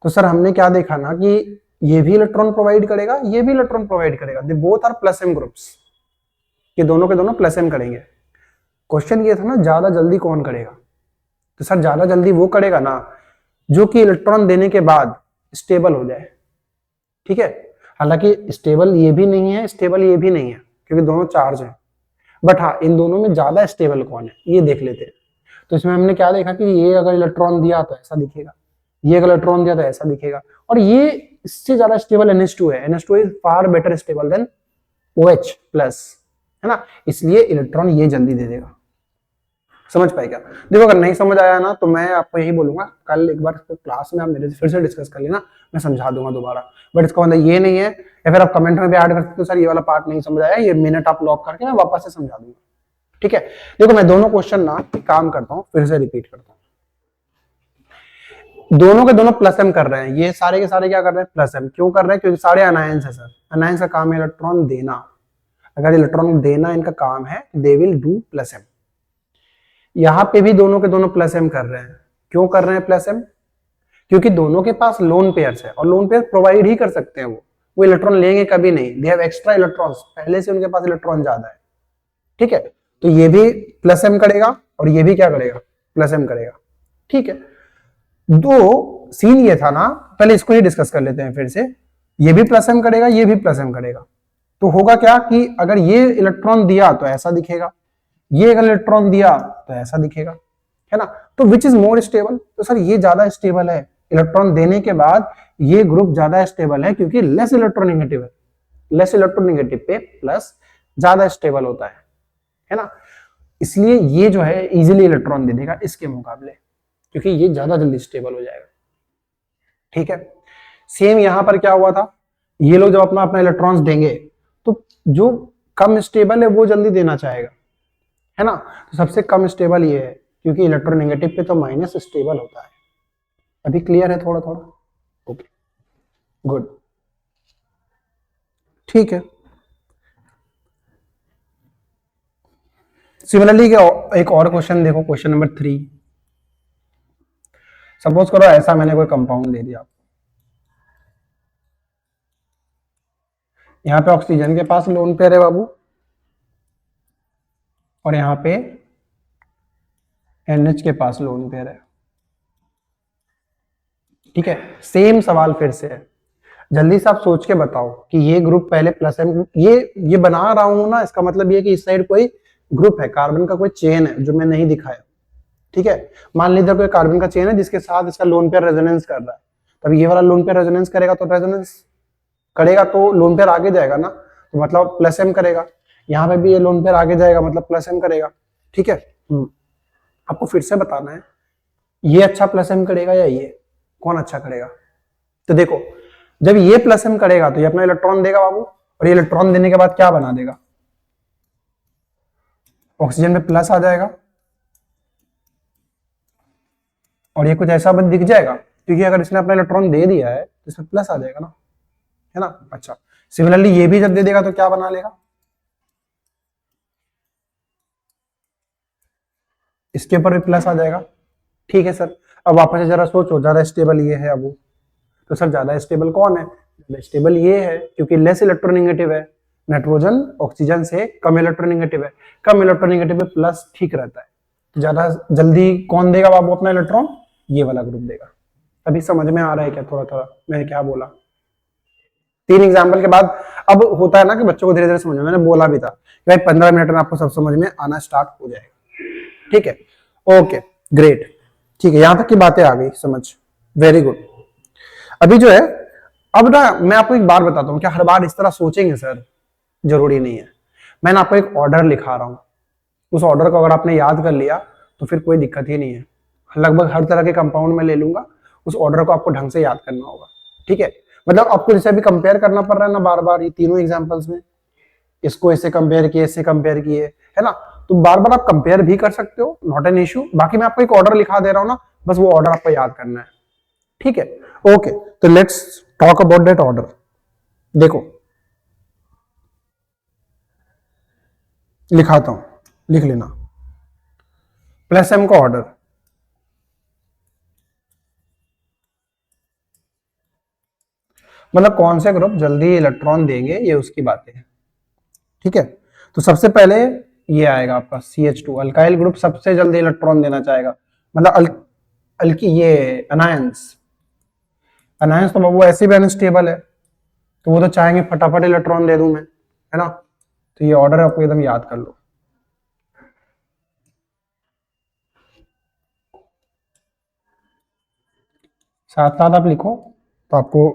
तो सर हमने क्या देखा ना कि ये भी इलेक्ट्रॉन प्रोवाइड करेगा, ये भी इलेक्ट्रॉन प्रोवाइड करेगा, they both are plus M groups, ये दोनों के दोनों प्लस एम करेंगे। क्वेश्चन ये था ना ज्यादा जल्दी कौन करेगा? तो सर ज्यादा जल्दी वो करेगा ना जो कि इलेक्ट्रॉन देने के बाद स्टेबल हो जाए, ठीक है। हालांकि स्टेबल ये भी नहीं है, स्टेबल ये भी नहीं है, क्योंकि दोनों चार्ज हैं, बट हाँ इन दोनों में ज्यादा स्टेबल कौन है ये देख लेते हैं। तो इसमें हमने क्या देखा कि ये अगर इलेक्ट्रॉन दिया तो ऐसा दिखेगा, ये अगर इलेक्ट्रॉन दिया तो ऐसा दिखेगा, और ये इससे ज्यादा स्टेबल NH2 है। NH2 is far better stable then OH plus, है ना, इसलिए इलेक्ट्रॉन ये जल्दी दे देगा। समझ पाए क्या? देखो अगर नहीं समझ आया ना तो मैं आपको यही बोलूंगा, कल एक बार क्लास में आप मेरे से फिर से डिस्कस कर लेना, मैं समझा दूंगा दोबारा। बट इसका मतलब ये नहीं है, या फिर आप कमेंट में भी ऐड कर सकते हो सर ये वाला पार्ट नहीं समझ आया, ये मिनट आप लॉक करके मैं वापस से समझा दूंगा, ठीक है। देखो मैं दोनों क्वेश्चन ना काम करता हूँ, फिर से रिपीट करता हूँ। दोनों के दोनों प्लस एम कर रहे हैं, ये सारे के सारे क्या कर रहे हैं? Plus M. क्यों कर रहे हैं? क्योंकि सारे अनायंस है सर, अनायंस का काम है इलेक्ट्रॉन देना। अगर इलेक्ट्रॉन देना इनका काम है, they will do plus M. यहां पे भी दोनों के दोनों प्लस एम कर रहे हैं। क्यों कर रहे हैं प्लस एम? क्योंकि दोनों के पास लोन पेयर्स है, और लोन पेयर प्रोवाइड ही कर सकते हैं, वो इलेक्ट्रॉन लेंगे कभी नहीं, दे हैव एक्स्ट्रा इलेक्ट्रॉन्स, पहले से उनके पास इलेक्ट्रॉन ज्यादा है, ठीक है। तो ये भी प्लस एम करेगा और ये भी क्या करेगा? प्लस एम करेगा, ठीक है। दो सीन ये था ना, पहले इसको ही डिस्कस कर लेते हैं फिर से। ये भी प्लस एम करेगा, ये भी प्लस एम करेगा, तो होगा क्या कि अगर ये इलेक्ट्रॉन दिया तो ऐसा दिखेगा, ये अगर इलेक्ट्रॉन दिया तो ऐसा दिखेगा, है ना। तो विच इज मोर स्टेबल? तो सर ये ज्यादा स्टेबल है, इलेक्ट्रॉन देने के बाद ये ग्रुप ज्यादा स्टेबल है, क्योंकि लेस इलेक्ट्रोनेगेटिव है। लेस इलेक्ट्रोनेगेटिव पे प्लस ज्यादा स्टेबल होता है ना। इसलिए ये जो है इजीली इलेक्ट्रॉन दे देगा इसके मुकाबले, क्योंकि ये ज्यादा जल्दी स्टेबल हो जाएगा, ठीक है। सेम यहां पर क्या हुआ था, ये लोग जब अपना अपना इलेक्ट्रॉन्स देंगे तो जो कम स्टेबल है वो जल्दी देना चाहेगा, है ना। तो सबसे कम स्टेबल ये है, क्योंकि इलेक्ट्रोनेगेटिव पे तो माइनस स्टेबल होता है। अभी क्लियर है थोड़ा थोड़ा? ओके गुड, ठीक है। सिमिलरली एक और क्वेश्चन देखो, क्वेश्चन नंबर 3। सपोज करो ऐसा मैंने कोई कंपाउंड दे दिया, यहां पे ऑक्सीजन के पास लोन पेयर है बाबू, और यहां पे NH के पास लोन पेयर है, ठीक है। सेम सवाल फिर से है, जल्दी से आप सोच के बताओ कि ये ग्रुप पहले प्लस एम, ये बना रहा हूं ना, इसका मतलब ये कि इस साइड कोई ग्रुप है, कार्बन का कोई चेन है जो मैं नहीं दिखाया, ठीक है। मान लीजिए कोई कार्बन का चेन है जिसके साथ इसका लोन पेयर रेजोनेंस कर रहा है, तब ये वाला लोन पेयर रेजोनेंस करेगा, तो रेजोनेंस करेगा तो लोन पेयर आगे जाएगा ना, तो मतलब प्लस एम करेगा। यहाँ पे भी ये लोन पेयर आगे जाएगा, मतलब प्लस एम करेगा, ठीक है। आपको फिर से बताना है ये अच्छा प्लस एम करेगा या ये, कौन अच्छा करेगा? तो देखो जब ये प्लस एम करेगा तो ये अपना इलेक्ट्रॉन देगा बाबू, और ये इलेक्ट्रॉन देने के बाद क्या बना देगा? ऑक्सीजन में प्लस आ जाएगा, और ये कुछ ऐसा बन दिख जाएगा, क्योंकि अगर इसने अपना इलेक्ट्रॉन दे दिया है तो इसमें प्लस आ जाएगा ना, है ना। अच्छा, सिमिलरली ये भी जब दे देगा तो क्या बना लेगा? इसके ऊपर भी प्लस आ जाएगा, ठीक है सर। अब वापस से जरा सोचो, ज्यादा स्टेबल ये है अब, तो सर ज्यादा स्टेबल कौन है? स्टेबल ये है क्योंकि लेस इलेक्ट्रोनेगेटिव है, नाइट्रोजन ऑक्सीजन से कम इलेक्ट्रोनेगेटिव है, कम इलेक्ट्रोनेगेटिव है प्लस ठीक रहता है, तो ज्यादा जल्दी कौन देगा बाबू अपना इलेक्ट्रॉन, ये वाला ग्रुप देगा। अभी समझ में आ रहा है क्या थोड़ा थोड़ा मैंने क्या बोला? 3 एग्जाम्पल के बाद अब होता है ना कि बच्चों को धीरे धीरे समझ में, मैंने बोला भी था कि भाई 15 मिनट में आपको सब समझ में आना स्टार्ट हो जाएगा। ठीक है, ओके ग्रेट, ठीक है, यहां तक की बातें आ गई समझ, वेरी गुड। अभी जो है, अब ना मैं आपको एक बात बताता हूँ, क्या हर बार इस तरह सोचेंगे सर? जरूरी नहीं है। मैं आपको एक ऑर्डर लिखा रहा हूँ, उस ऑर्डर को अगर आपने याद कर लिया तो फिर कोई दिक्कत ही नहीं है। लगभग हर तरह के कंपाउंड में ले लूंगा, उस ऑर्डर को आपको ढंग से याद करना होगा। ठीक है, मतलब आपको जैसे अभी कंपेयर करना पड़ रहा है ना बार बार, ये तीनों एग्जांपल्स में इसको इससे कंपेयर किए, इससे कंपेयर किए, है ना, तो बार बार आप कंपेयर भी कर सकते हो, नॉट एन इश्यू। बाकी मैं आपको एक ऑर्डर लिखा दे रहा हूँ ना, बस वो ऑर्डर आपको याद करना है। ठीक है, ओके, तो let's talk about that order. देखो लिखाता हूं, लिख लेना, प्लस एम का ऑर्डर, मतलब कौन से ग्रुप जल्दी इलेक्ट्रॉन देंगे, ये उसकी बातें हैं। ठीक है, तो सबसे पहले ये आएगा आपका CH2, अल्काइल ग्रुप सबसे जल्दी इलेक्ट्रॉन देना चाहेगा, मतलब अल्की ये अनायंस, अनायंस तो बाबू ऐसे भी अनस्टेबल है, तो वो तो चाहेंगे फटाफट इलेक्ट्रॉन दे दूं मैं, है ना, तो ये ऑर्डर आपको एकदम याद कर लो। साथ साथ आप लिखो तो आपको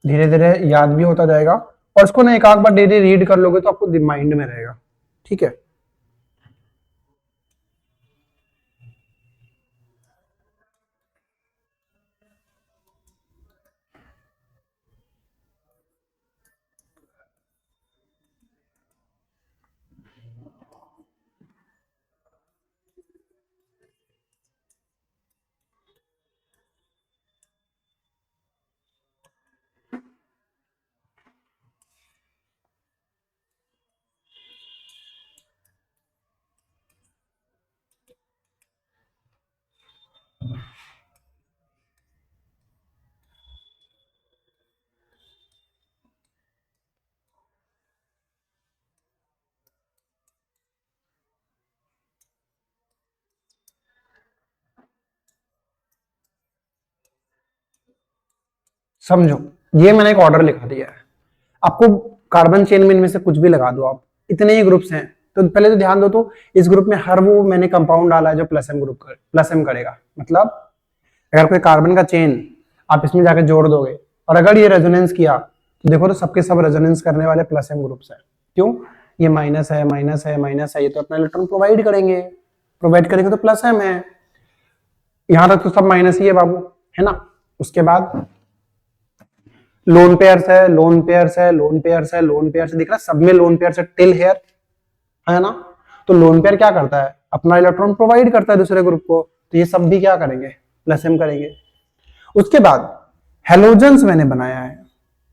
धीरे धीरे याद भी होता जाएगा, और इसको ना एक आध बार डेली रीड कर लोगे तो आपको माइंड में रहेगा। ठीक है, समझो, ये मैंने एक ऑर्डर लिखा दिया है आपको, कार्बन चेन में इनमें से कुछ भी लगा दो आप, इतने ही ग्रुप्स हैं, तो पहले तो ध्यान दो, तो इस ग्रुप में हर वो मैंने कंपाउंड डाला है जो plus M group plus M करेगा, मतलब अगर कोई कार्बन का चेन आप इसमें जाकर जोड़ दोगे और अगर ये रेजोनेंस किया तो देखो तो सबके सब रेजोनेंस करने वाले प्लस एम ग्रुप्स हैं। क्यों? ये माइनस है, माइनस है, माइनस है, ये तो अपना इलेक्ट्रॉन प्रोवाइड करेंगे, प्रोवाइड करेंगे तो प्लस एम है, यहां तक तो सब माइनस ही है बाबू, है ना। उसके बाद लोन पेयर्स है, लोन पेयर्स है, लोन पेयर्स है, लोन पेयर्स है, दिख रहा है सब में लोन पेयर्स है टिल हेयर, है ना। तो लोन पेयर क्या करता है, अपना इलेक्ट्रॉन प्रोवाइड करता है दूसरे ग्रुप को, तो ये सब भी क्या करेंगे, प्लस एम करेंगे। उसके बाद हेलोजन्स मैंने बनाया है,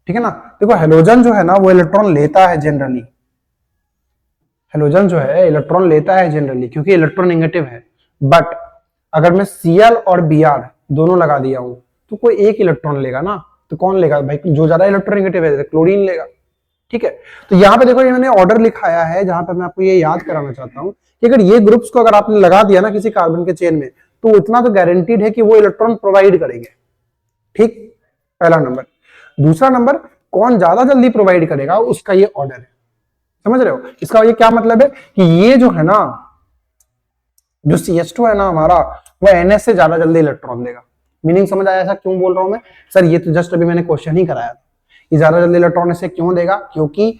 ठीक है ना। देखो हेलोजन जो है ना वो इलेक्ट्रॉन लेता है जनरली, हेलोजन जो है इलेक्ट्रॉन लेता है जनरली क्योंकि इलेक्ट्रॉन नेगेटिव है, बट अगर मैं Cl और Br दोनों लगा दिया हूं तो कोई एक इलेक्ट्रॉन लेगा ना, तो कौन लेगा भाई, जो ज्यादा इलेक्ट्रोनेगेटिव है क्लोरीन लेगा। ठीक है, तो यहाँ पे देखो ये मैंने ऑर्डर लिखाया है जहां पे मैं आपको ये याद कराना चाहता हूँ कि अगर ये ग्रुप्स को अगर आपने लगा दिया ना किसी कार्बन के चेन में तो इतना तो गारंटीड है कि वो इलेक्ट्रॉन प्रोवाइड करेंगे। ठीक, पहला नंबर। दूसरा नंबर, कौन ज्यादा जल्दी प्रोवाइड करेगा उसका ये ऑर्डर है, समझ रहे हो। इसका ये क्या मतलब है कि ये जो है ना, जो CH2 है ना हमारा, वो NH से ज्यादा जल्दी इलेक्ट्रॉन देगा। मीनिंग समझ आया ऐसा क्यों बोल रहा हूं मैं सर, ये तो जस्ट अभी मैंने क्वेश्चन ही कराया था, ये ज्यादा जल्दी इलेक्ट्रॉन इससे क्यों देगा, क्योंकि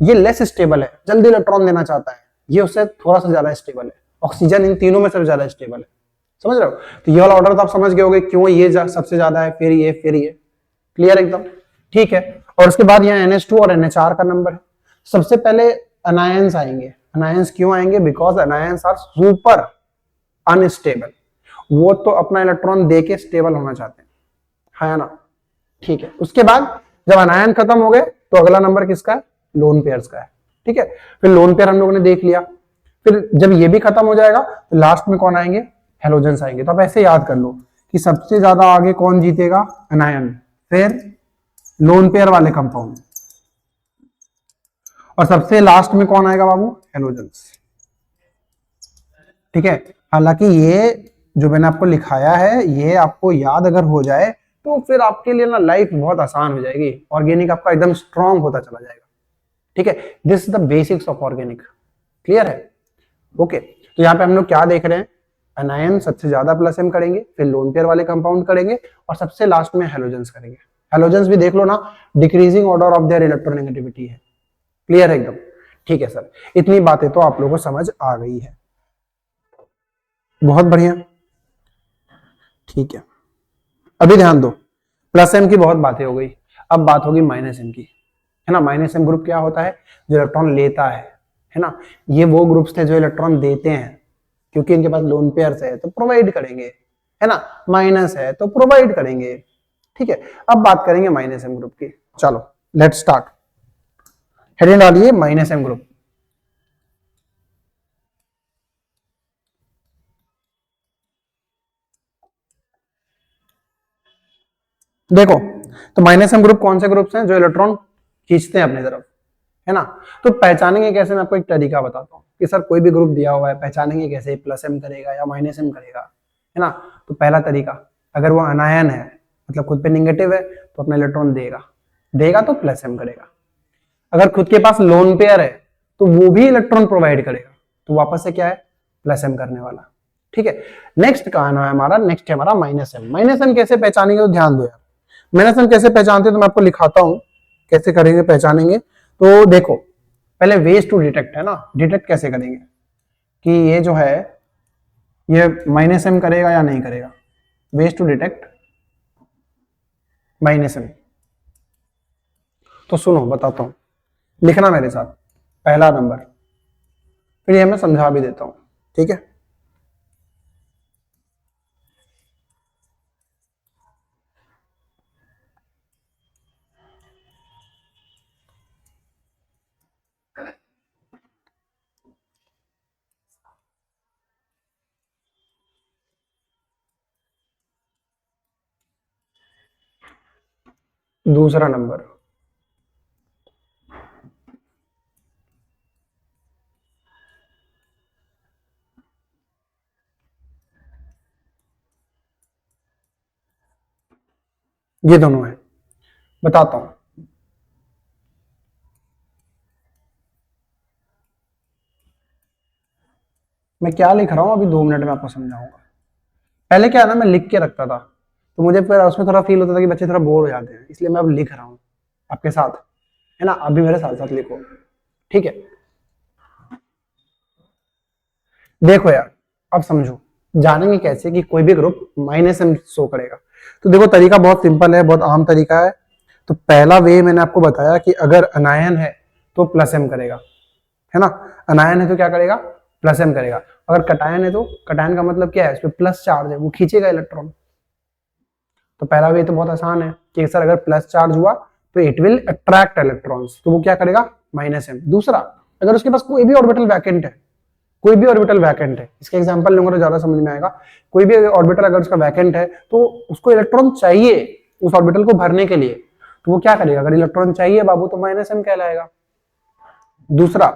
ये लेस स्टेबल है, जल्दी इलेक्ट्रॉन देना चाहता है, ये उससे थोड़ा सा ज्यादा स्टेबल है, ऑक्सीजन इन तीनों में सबसे ज्यादा स्टेबल है, समझ रहे हो। तो ये वाला ऑर्डर तो आप समझ गए होगे क्यों ये सबसे ज्यादा है, फिर ये, फिर ये, क्लियर एकदम। ठीक है, और उसके बाद यहाँ NH2 और NHR का नंबर है। सबसे पहले अनायंस आएंगे, अनायंस क्यों आएंगे, because anions are super unstable, वो तो अपना इलेक्ट्रॉन देके स्टेबल होना चाहते हैं, है ना। ठीक है, उसके बाद जब अनायन खत्म हो गए तो अगला नंबर किसका है, लोन पेयर्स का है। ठीक है, फिर लोन पेयर हम लोगों ने देख लिया, फिर जब ये भी खत्म हो जाएगा तो लास्ट में कौन आएंगे, हेलोजन्स आएंगे। तो आप ऐसे याद कर लो कि सबसे ज्यादा आगे कौन जीतेगा, एनायन, फिर लोन पेयर वाले कंपाउंड, और सबसे लास्ट में कौन आएगा बाबू, हेलोजेंस। ठीक है, हालांकि ये जो मैंने आपको लिखाया है ये आपको याद अगर हो जाए तो फिर आपके लिए ना लाइफ बहुत आसान हो जाएगी, ऑर्गेनिक आपका एकदम स्ट्रांग होता चला जाएगा। ठीक है, this is the basics of organic. Clear है? ओके, तो यहाँ पे हम लोग क्या देख रहे हैं, एनायन सबसे ज्यादा प्लस एम करेंगे, फिर लोन पेयर वाले कंपाउंड करेंगे, और सबसे लास्ट में हेलोजेंस करेंगे। हेलोजेंस भी देख लो ना, decreasing order of their electronegativity है। क्लियर है एकदम? ठीक है सर, इतनी बातें तो आप लोगों को समझ आ गई है, बहुत बढ़िया। ठीक है, अभी ध्यान दो, प्लस एम की बहुत बातें हो गई, अब बात होगी माइनस एम की, है ना। माइनस एम ग्रुप क्या होता है, जो इलेक्ट्रॉन लेता है ना। ये वो ग्रुप्स थे जो इलेक्ट्रॉन देते हैं, क्योंकि इनके पास लोन पेयर्स है तो प्रोवाइड करेंगे, है ना, माइनस है तो प्रोवाइड करेंगे। ठीक है, अब बात करेंगे माइनस एम ग्रुप की। चलो लेट स्टार्ट, हेडिंग डालिए माइनस एम ग्रुप। देखो, तो माइनस एम ग्रुप कौन से ग्रुप्स हैं, जो इलेक्ट्रॉन खींचते हैं अपनी तरफ, है ना। तो पहचानेंगे कैसे, मैं आपको एक तरीका बताता हूँ कि सर कोई भी ग्रुप दिया हुआ है, पहचानेंगे कैसे, प्लस एम करेगा या माइनस एम करेगा, है ना। तो पहला तरीका, अगर वो अनायन है, मतलब खुद पे निगेटिव है, तो अपना इलेक्ट्रॉन देगा तो प्लस एम करेगा। अगर खुद के पास लोन पेयर है तो वो भी इलेक्ट्रॉन प्रोवाइड करेगा, तो वापस से क्या है, प्लस एम करने वाला। ठीक है, नेक्स्ट कहां है हमारा, नेक्स्ट है हमारा माइनस एम। माइनस एम कैसे पहचानेंगे, तो ध्यान दो यार, माइनस एम कैसे पहचानते हैं, तो मैं आपको लिखाता हूं कैसे करेंगे, पहचानेंगे। तो देखो, पहले वेज टू डिटेक्ट है ना, डिटेक्ट कैसे करेंगे कि ये जो है ये माइनस एम करेगा या नहीं करेगा। Ways to detect minus M, तो सुनो बताता हूं, लिखना मेरे साथ, पहला नंबर, फिर ये मैं समझा भी देता हूं। ठीक है, दूसरा नंबर, ये दोनों है, बताता हूं। मैं क्या लिख रहा हूं अभी 2 मिनट में आपको समझाऊंगा। पहले क्या है ना, मैं लिख के रखता था, तो मुझे फिर उसमें थोड़ा फील होता था कि बच्चे थोड़ा बोर हो जाते हैं, इसलिए मैं अब लिख रहा हूँ आपके साथ, है ना। अभी मेरे साथ साथ लिखो, ठीक है। देखो यार, अब समझो, जानेंगे कैसे कि कोई भी ग्रुप माइनस एम शो करेगा। तो देखो, तरीका बहुत सिंपल है, बहुत आम तरीका है। तो पहला वे मैंने आपको बताया कि अगर अनायन है तो प्लस एम करेगा, है ना। अनायन है तो क्या करेगा, प्लस एम करेगा। अगर कटायन है तो कटायन का मतलब क्या है, इसमें प्लस चार्ज है, वो खींचेगा इलेक्ट्रॉन। तो पहला वे तो बहुत आसान है कि सर अगर प्लस चार्ज हुआ तो इट विल अट्रैक्ट इलेक्ट्रॉन्स, तो वो क्या करेगा, माइनस एम। दूसरा, अगर उसके पास कोई भी ऑर्बिटल वैकेंट है, कोई भी ऑर्बिटल वैकेंट है, इसका एग्जांपल लूंगा तो ज्यादा समझ में आएगा। कोई भी ऑर्बिटल अगर उसका वैकेंट है तो उसको इलेक्ट्रॉन चाहिए उस ऑर्बिटल को भरने के लिए, तो वो क्या करेगा, अगर इलेक्ट्रॉन चाहिए बाबू तो माइनस एम कहलाएगा। दूसरा,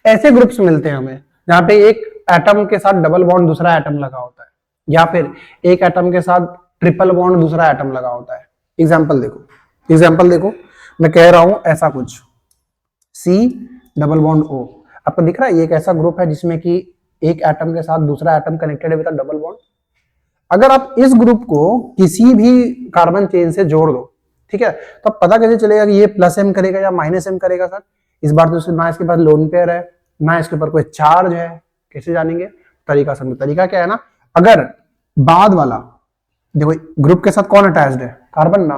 ऐसे ग्रुप्स मिलते हैं हमें जहां पे एक एटम के साथ डबल बॉन्ड दूसरा एटम लगा होता है, या फिर एक एटम के साथ ट्रिपल बॉन्ड दूसरा एटम लगा होता है। एग्जाम्पल देखो, एग्जाम्पल देखो, मैं कह रहा हूं ऐसा कुछ, सी डबल बॉन्ड ओ, आपको दिख रहा है ये एक ऐसा ग्रुप है जिसमें कि एक एटम के साथ दूसरा एटम कनेक्टेड है विद डबल बॉन्ड। अगर आप इस ग्रुप को किसी भी कार्बन चेन से जोड़ दो, ठीक है, तो अब पता कैसे चलेगा कि ये प्लस एम करेगा या माइनस एम करेगा सर। इस बार तो ना इसके पास लोन पेयर है, ना इसके ऊपर कोई चार्ज है, कैसे जानेंगे, तरीका समझो। तरीका क्या है ना, अगर बाद वाला, देखो ग्रुप के साथ कौन अटैच्ड है, कार्बन ना,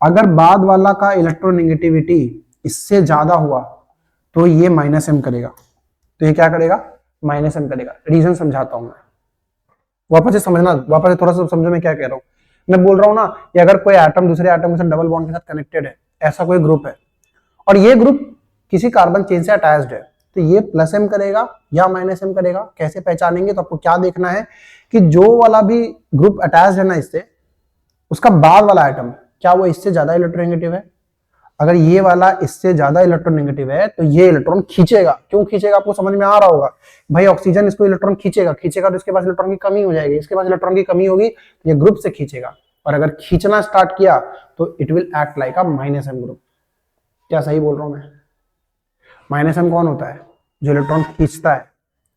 अगर बाद वाला का इलेक्ट्रोनेगेटिविटी इससे ज्यादा हुआ तो ये माइनस एम करेगा, तो ये क्या करेगा, माइनस एम करेगा। रीजन समझाता हूं मैं, वापस से समझना, वापस से थोड़ा सा समझो मैं क्या कह रहा हूं। मैं बोल रहा हूं ना कि अगर कोई एटम दूसरे एटम के साथ डबल बॉन्ड के साथ कनेक्टेड है, ऐसा कोई ग्रुप है, और ये ग्रुप किसी कार्बन चेन से अटैच्ड है, तो ये प्लस एम करेगा या माइनस एम करेगा। कैसे पहचानेंगे, तो आपको क्या देखना है कि जो वाला भी ग्रुप अटैच है ना इससे, उसका बाद वाला आइटम क्या वो इससे ज्यादा इलेक्ट्रोनेगेटिव है? अगर ये वाला इससे ज्यादा इलेक्ट्रोनेगेटिव है तो ये इलेक्ट्रॉन खींचेगा। क्यों खींचेगा आपको समझ में आ रहा होगा भाई, ऑक्सीजन इसको इलेक्ट्रॉन खींचेगा, खींचेगा तो इसके पास इलेक्ट्रॉन की कमी हो जाएगी, इसके पास इलेक्ट्रॉन की कमी होगी तो ये ग्रुप से खींचेगा, और अगर खींचना स्टार्ट किया तो it will act like a minus M group. क्या सही बोल रहा हूं मैं? माइनस एम कौन होता है? जो इलेक्ट्रॉन खींचता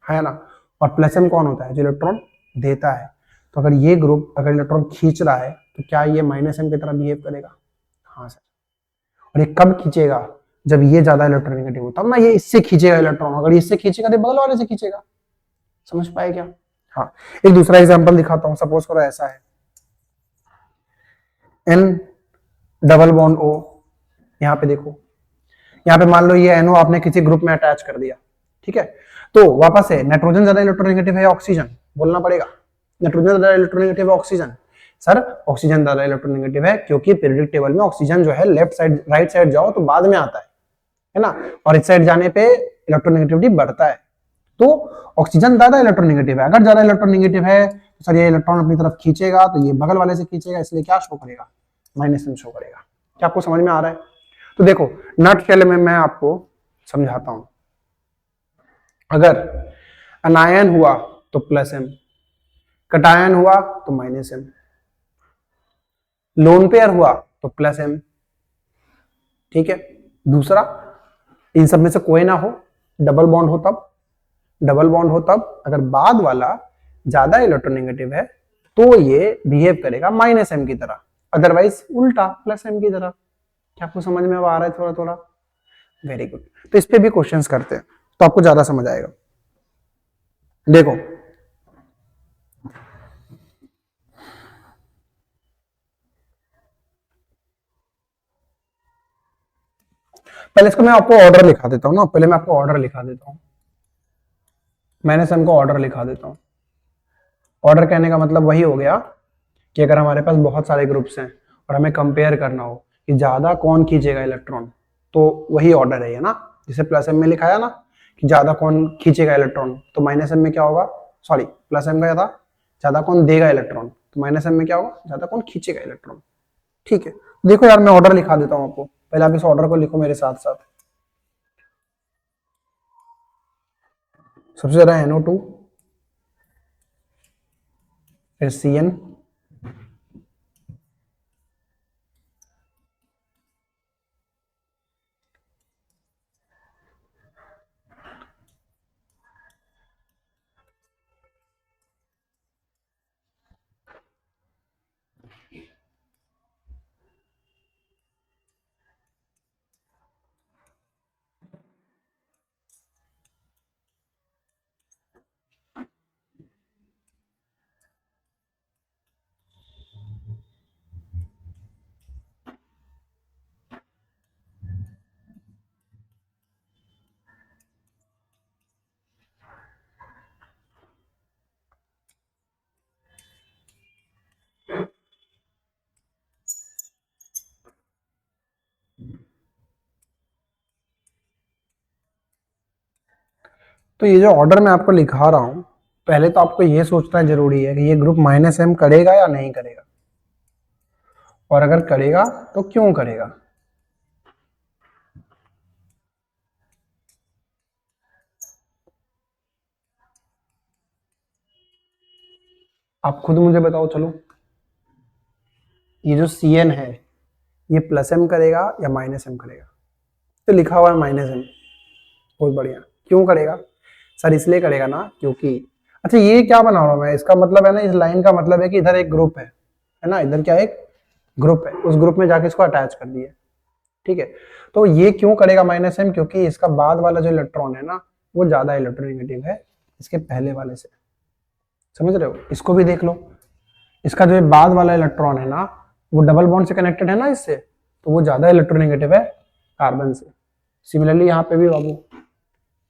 है ना, और प्लस एम कौन होता है? जो इलेक्ट्रॉन देता है। तो अगर ये ग्रुप अगर इलेक्ट्रॉन खींच रहा है तो क्या ये माइनस एम की तरह बिहेव करेगा? हाँ सर। और ये कब खींचेगा? जब ये ज्यादा इलेक्ट्रोनेगेटिव हो, तब ना ये इससे खींचेगा इलेक्ट्रॉन। अगर इससे खींचेगा तो बगल वाले से खींचेगा। समझ पाए क्या? हाँ। एक दूसरा एग्जांपल दिखाता हूं। सपोज करो ऐसा है, N डबल बॉन्ड O। यहाँ पे देखो, यहाँ पे मान लो ये NO आपने किसी ग्रुप में अटैच कर दिया, ठीक है। तो वापस से नाइट्रोजन ज्यादा इलेक्ट्रोनेगेटिव है या ऑक्सीजन? बोलना पड़ेगा। नाइट्रोजन ज्यादा इलेक्ट्रोनेगेटिव है ऑक्सीजन? सर ऑक्सीजन ज्यादा इलेक्ट्रोनेगेटिव है, क्योंकि पीरियोडिक टेबल में ऑक्सीजन जो है लेफ्ट साइड राइट साइड जाओ तो बाद में आता है ना, और इस साइड जाने पे इलेक्ट्रोनेगेटिविटी बढ़ता है। तो ऑक्सीजन ज्यादा इलेक्ट्रोनेगेटिव है। अगर ज्यादा इलेक्ट्रोनेगेटिव है तो सर ये इलेक्ट्रॉन अपनी तरफ खींचेगा, तो ये बगल वाले से खींचेगा, इसलिए क्या शो करेगा? माइनस एम शो करेगा। क्या आपको समझ में आ रहा है? तो देखो नट शेल में मैं आपको समझाता हूं। अगर अनायन हुआ तो प्लस एम, कटायन हुआ तो माइनस एम, लोन पेयर हुआ तो प्लस एम, ठीक है। दूसरा, इन सब में से कोई ना हो, डबल बॉन्ड हो तब, डबल बॉन्ड हो तब अगर बाद वाला ज्यादा इलेक्ट्रोनेगेटिव है तो ये बिहेव करेगा माइनस एम की तरह, अदरवाइज उल्टा प्लस एम की तरह। क्या आपको समझ में आ रहा है थोड़ा थोड़ा? Very good. तो इस पे भी क्वेश्चंस करते हैं तो आपको ज्यादा समझ आएगा। देखो पहले इसको मैं आपको ऑर्डर लिखा देता हूं ना, पहले मैं आपको ऑर्डर लिखा देता हूं। मैंने सबको ऑर्डर लिखा देता हूं। ऑर्डर कहने का मतलब वही हो गया कि अगर हमारे पास बहुत सारे ग्रुप्स हैं और हमें कंपेयर करना हो कि ज्यादा कौन खींचेगा इलेक्ट्रॉन, तो वही ऑर्डर है ये ना। जिसे प्लस एम में लिखाया ना कि ज्यादा कौन खींचेगा इलेक्ट्रॉन, तो माइनस एम में क्या होगा? सॉरी, प्लस एम का क्या था? ज्यादा कौन देगा इलेक्ट्रॉन, तो माइनस एम में क्या होगा? ज्यादा कौन खींचेगा इलेक्ट्रॉन। ठीक है, देखो यार मैं ऑर्डर लिखा देता हूँ आपको। पहले आप इस ऑर्डर को लिखो मेरे साथ साथ। सबसे ज्यादा NO2, फिर CN, तो ये जो ऑर्डर मैं आपको लिखा रहा हूं, पहले तो आपको ये सोचना जरूरी है कि ये ग्रुप माइनस एम करेगा या नहीं करेगा, और अगर करेगा तो क्यों करेगा। आप खुद मुझे बताओ चलो, ये जो CN है ये प्लस एम करेगा या माइनस एम करेगा? तो लिखा हुआ है माइनस एम। बहुत बढ़िया। क्यों करेगा? सर इसलिए करेगा ना क्योंकि, अच्छा ये क्या बना रहा हूं मैं, इसका मतलब है ना, इस लाइन का मतलब है कि इधर एक ग्रुप है ना, इधर क्या एक ग्रुप है, उस ग्रुप में जाके इसको अटैच कर दिया, ठीक है। तो ये क्यों करेगा माइनस एम? क्योंकि इसका बाद वाला जो इलेक्ट्रॉन है ना वो ज्यादा इलेक्ट्रोनेगेटिव है इसके पहले वाले से। समझ रहे हो? इसको भी देख लो, इसका जो बाद वाला इलेक्ट्रॉन है ना वो डबल बॉन्ड से कनेक्टेड है ना इससे, तो वो ज्यादा इलेक्ट्रोनेगेटिव है कार्बन से। सिमिलरली यहाँ पे भी बाबू,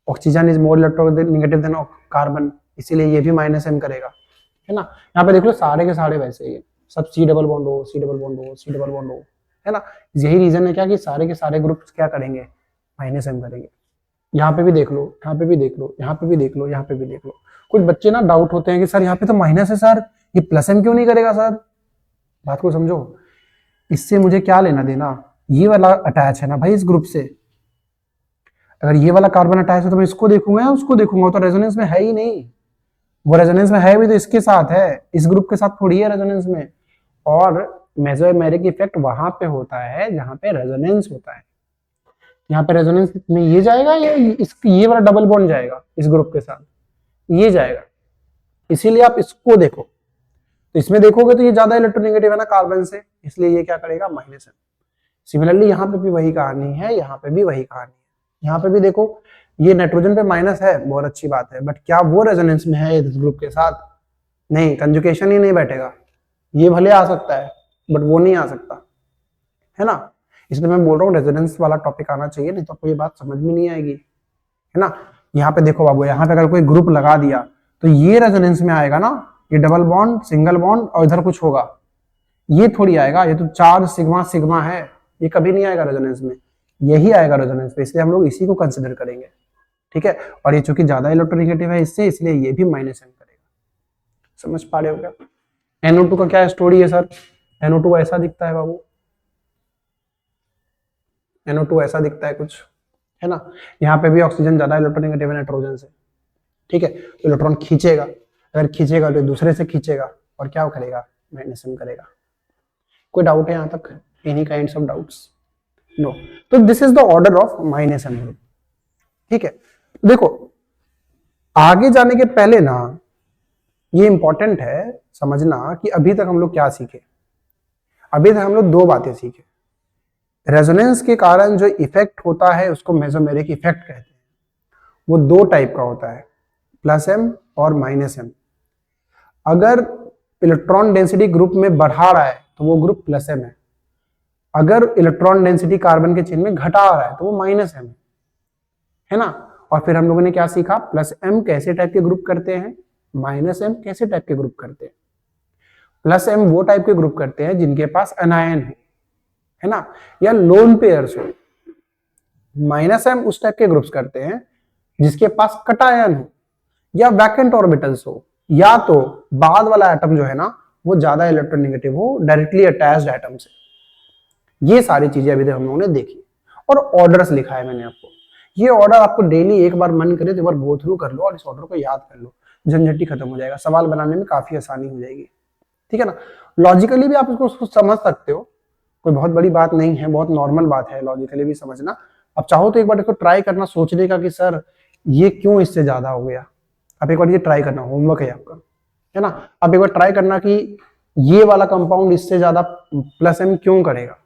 oxygen is more electronegative than carbon, इसीलिए ये भी माइनस एम करेगा, है ना। यहाँ पे देख लो सारे के सारे वैसे ही है, सब C डबल बॉन्ड हो, C डबल बॉन्ड हो, C डबल बॉन्ड हो, है ना। यही रीजन है क्या कि सारे के सारे ग्रुप्स क्या करेंगे? माइनस एम करेंगे। यहाँ पे भी देख लो, यहाँ पे भी देख लो, यहाँ पे भी देख लो, यहाँ पे भी देख लो। कुछ बच्चे ना डाउट होते हैं कि सर यहाँ पे तो माइनस है सर, ये प्लस एम क्यों नहीं करेगा सर। बात को समझो, इससे मुझे क्या लेना देना, ये वाला अटैच है ना भाई इस ग्रुप से। अगर ये वाला कार्बन अटैच है तो मैं इसको देखूंगा या उसको देखूंगा, तो रेजोनेंस में है ही नहीं। वो रेजोनेंस में है भी तो इसके साथ है, इस ग्रुप के साथ थोड़ी है रेजोनेंस में। और मेसोमेरिक इफेक्ट वहां पे होता है जहां पे रेजोनेंस होता है। यहाँ पे रेजोनेंस में ये जाएगा या ये वाला डबल बॉन्ड जाएगा इस ग्रुप के साथ, ये जाएगा। इसीलिए आप इसको देखो, तो इसमें देखोगे तो ये ज्यादा इलेक्ट्रोनेगेटिव है ना कार्बन से, इसलिए ये क्या करेगा, माइनस है। सिमिलरली यहाँ पे भी वही कहानी है, यहाँ पे भी वही कहानी है। यहाँ पे भी देखो, ये नाइट्रोजन पे माइनस है, बहुत अच्छी बात है, बट क्या वो रेजोनेंस में है इस ग्रुप के साथ, नहीं, कंजुकेशन ही नहीं बैठेगा। ये भले आ सकता है बट वो नहीं आ सकता, है ना। इसलिए मैं बोल रहा हूँ रेजोनेंस वाला टॉपिक आना चाहिए, नहीं तो आपको ये बात समझ में नहीं आएगी, है ना। यहाँ पे देखो बाबू, यहाँ पे अगर कोई ग्रुप लगा दिया तो ये रेजोनेंस में आएगा ना, ये डबल बॉन्ड सिंगल बॉन्ड और इधर कुछ होगा, ये थोड़ी आएगा। ये तो चार्ज सिग्मा सिग्मा है, ये कभी नहीं आएगा रेजोनेंस में, यही आएगा रेजोनेंस में। इसलिए हम लोग इसी को कंसिडर करेंगे, ठीक है। और ये चूंकि ज्यादा इलेक्ट्रोनेगेटिव है इससे, इसलिए ये भी माइनस एम करेगा। समझ पा रहे हो क्या। NO2 का क्या स्टोरी है सर, NO2 ऐसा दिखता है बाबू, NO2 ऐसा दिखता है कुछ, है ना। यहाँ पे भी ऑक्सीजन ज्यादा इलेक्ट्रोनेगेटिव है नाइट्रोजन से, ठीक है। तो इलेक्ट्रॉन खींचेगा, अगर खींचेगा तो दूसरे से खींचेगा और क्या करेगा, माइनस एम करेगा। कोई डाउट है यहाँ तक, any kinds of doubts, no. तो this is the order of minus M group, ठीक है। देखो आगे जाने के पहले ना ये इंपॉर्टेंट है समझना कि अभी तक हम लोग क्या सीखे। अभी तक हम लोग दो बातें सीखे। रेजोनेंस के कारण जो इफेक्ट होता है उसको मेसोमेरिक इफेक्ट कहते हैं। वो दो टाइप का होता है, प्लस एम और माइनस एम। अगर इलेक्ट्रॉन डेंसिटी ग्रुप में बढ़ा रहा है तो वो ग्रुप प्लस एम है, अगर इलेक्ट्रॉन डेंसिटी कार्बन के चेन में घटा रहा है तो वो माइनस एम है ना। और फिर हम लोगों ने क्या सीखा, प्लस एम कैसे टाइप के ग्रुप करते हैं, माइनस एम कैसे टाइप के ग्रुप करते हैं। प्लस एम वो टाइप के ग्रुप करते हैं जिनके पास एनायन है ना, या लोन पेयर्स हो। माइनस एम उस टाइप के ग्रुप्स करते हैं जिसके पास कटायन हो या वैकेंट ऑर्बिटल्स हो, या तो बाद वाला एटम जो है ना वो ज्यादा इलेक्ट्रोनेगेटिव हो डायरेक्टली अटैच्ड एटम से। ये सारी चीजें अभी तक हम लोगों ने देखी, और ऑर्डर्स लिखा है मैंने आपको। ये ऑर्डर आपको डेली एक बार मन करे तो एक बार गो थ्रू कर लो और इस ऑर्डर को याद कर लो, झंझटी खत्म हो जाएगा, सवाल बनाने में काफी आसानी हो जाएगी, ठीक है ना। लॉजिकली भी आप इसको समझ सकते हो, कोई बहुत बड़ी बात नहीं है, बहुत नॉर्मल बात है लॉजिकली भी समझना। आप चाहो तो एक बार इसको ट्राई करना, सोचने का कि सर ये क्यों इससे ज्यादा हो गया। आप एक बार ये ट्राई करना, होमवर्क है आपका, है ना। आप एक बार ट्राई करना कि ये वाला कंपाउंड इससे ज्यादा प्लस एम क्यों करेगा,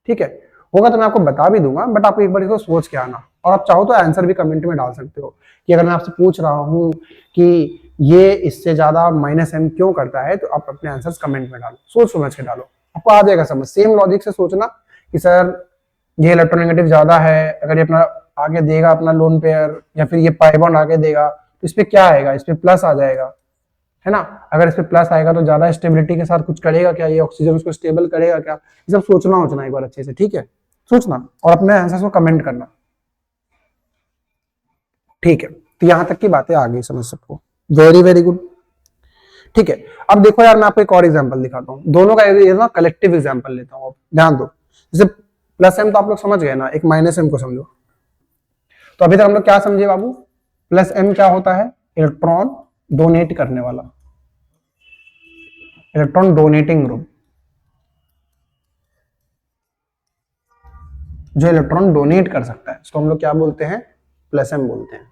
ठीक है। होगा तो मैं आपको बता भी दूंगा, बट आप एक बार इसको सोच के आना। और आप चाहो तो आंसर भी कमेंट में डाल सकते हो कि अगर मैं आपसे पूछ रहा हूँ कि ये इससे ज्यादा माइनस एम क्यों करता है, तो आप अपने आंसर्स कमेंट में डालो, सोच समझ के डालो, आपको आ जाएगा समझ। सेम लॉजिक से सोचना कि सर ये इलेक्ट्रोनेगेटिव ज्यादा है, अगर ये अपना आगे देगा अपना लोन पेयर, या फिर ये पाई बॉन्ड आगे देगा तो इस पे क्या आएगा, इस पे प्लस आ जाएगा, है ना। अगर इस पे प्लस आएगा तो ज्यादा स्टेबिलिटी के साथ कुछ करेगा क्या, ये ऑक्सीजन उसको स्टेबल करेगा क्या, ये सब सोचना एक बार अच्छे से, ठीक है। सोचना और अपने आंसर को कमेंट करना, ठीक है। तो यहां तक की बातें आ गई समझ सबको, वेरी वेरी गुड, ठीक है। अब देखो यार, मैं आपको एक और एग्जांपल दिखाता हूँ, दोनों का ये ना कलेक्टिव एग्जांपल लेता हूँ, ध्यान दो। जैसे प्लस एम तो आप लोग समझ गए ना, एक माइनस एम को समझो। तो अभी तक हम लोग क्या समझे बाबू, प्लस एम क्या होता है, इलेक्ट्रॉन डोनेट करने वाला, इलेक्ट्रॉन डोनेटिंग ग्रुप, जो इलेक्ट्रॉन डोनेट कर सकता है उसको हम लोग क्या बोलते हैं, प्लस एम बोलते हैं।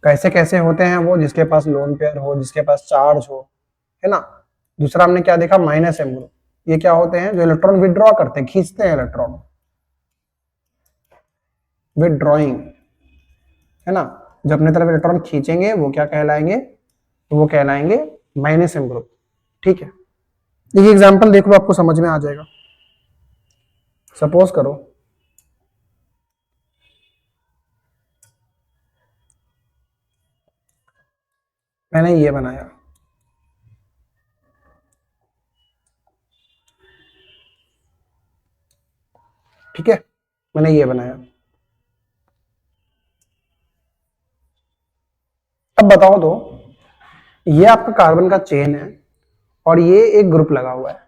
कैसे कैसे होते हैं वो, जिसके पास लोन पेयर हो, जिसके पास चार्ज हो, है ना। दूसरा हमने क्या देखा, माइनस एम ग्रुप, ये क्या होते हैं, जो इलेक्ट्रॉन विड्रॉ करते हैं, खींचते हैं इलेक्ट्रॉन, विदड्रॉइंग, है ना। जो अपने तरफ इलेक्ट्रॉन खींचेंगे वो क्या कहलाएंगे, तो वो कहलाएंगे माइनस एम ग्रुप, ठीक है। ये एग्जांपल देख लो, आपको समझ में आ जाएगा। सपोज करो मैंने ये बनाया, ठीक है, मैंने ये बनाया, अब बताओ तो, ये आपका कार्बन का चेन है और ये एक ग्रुप लगा हुआ है,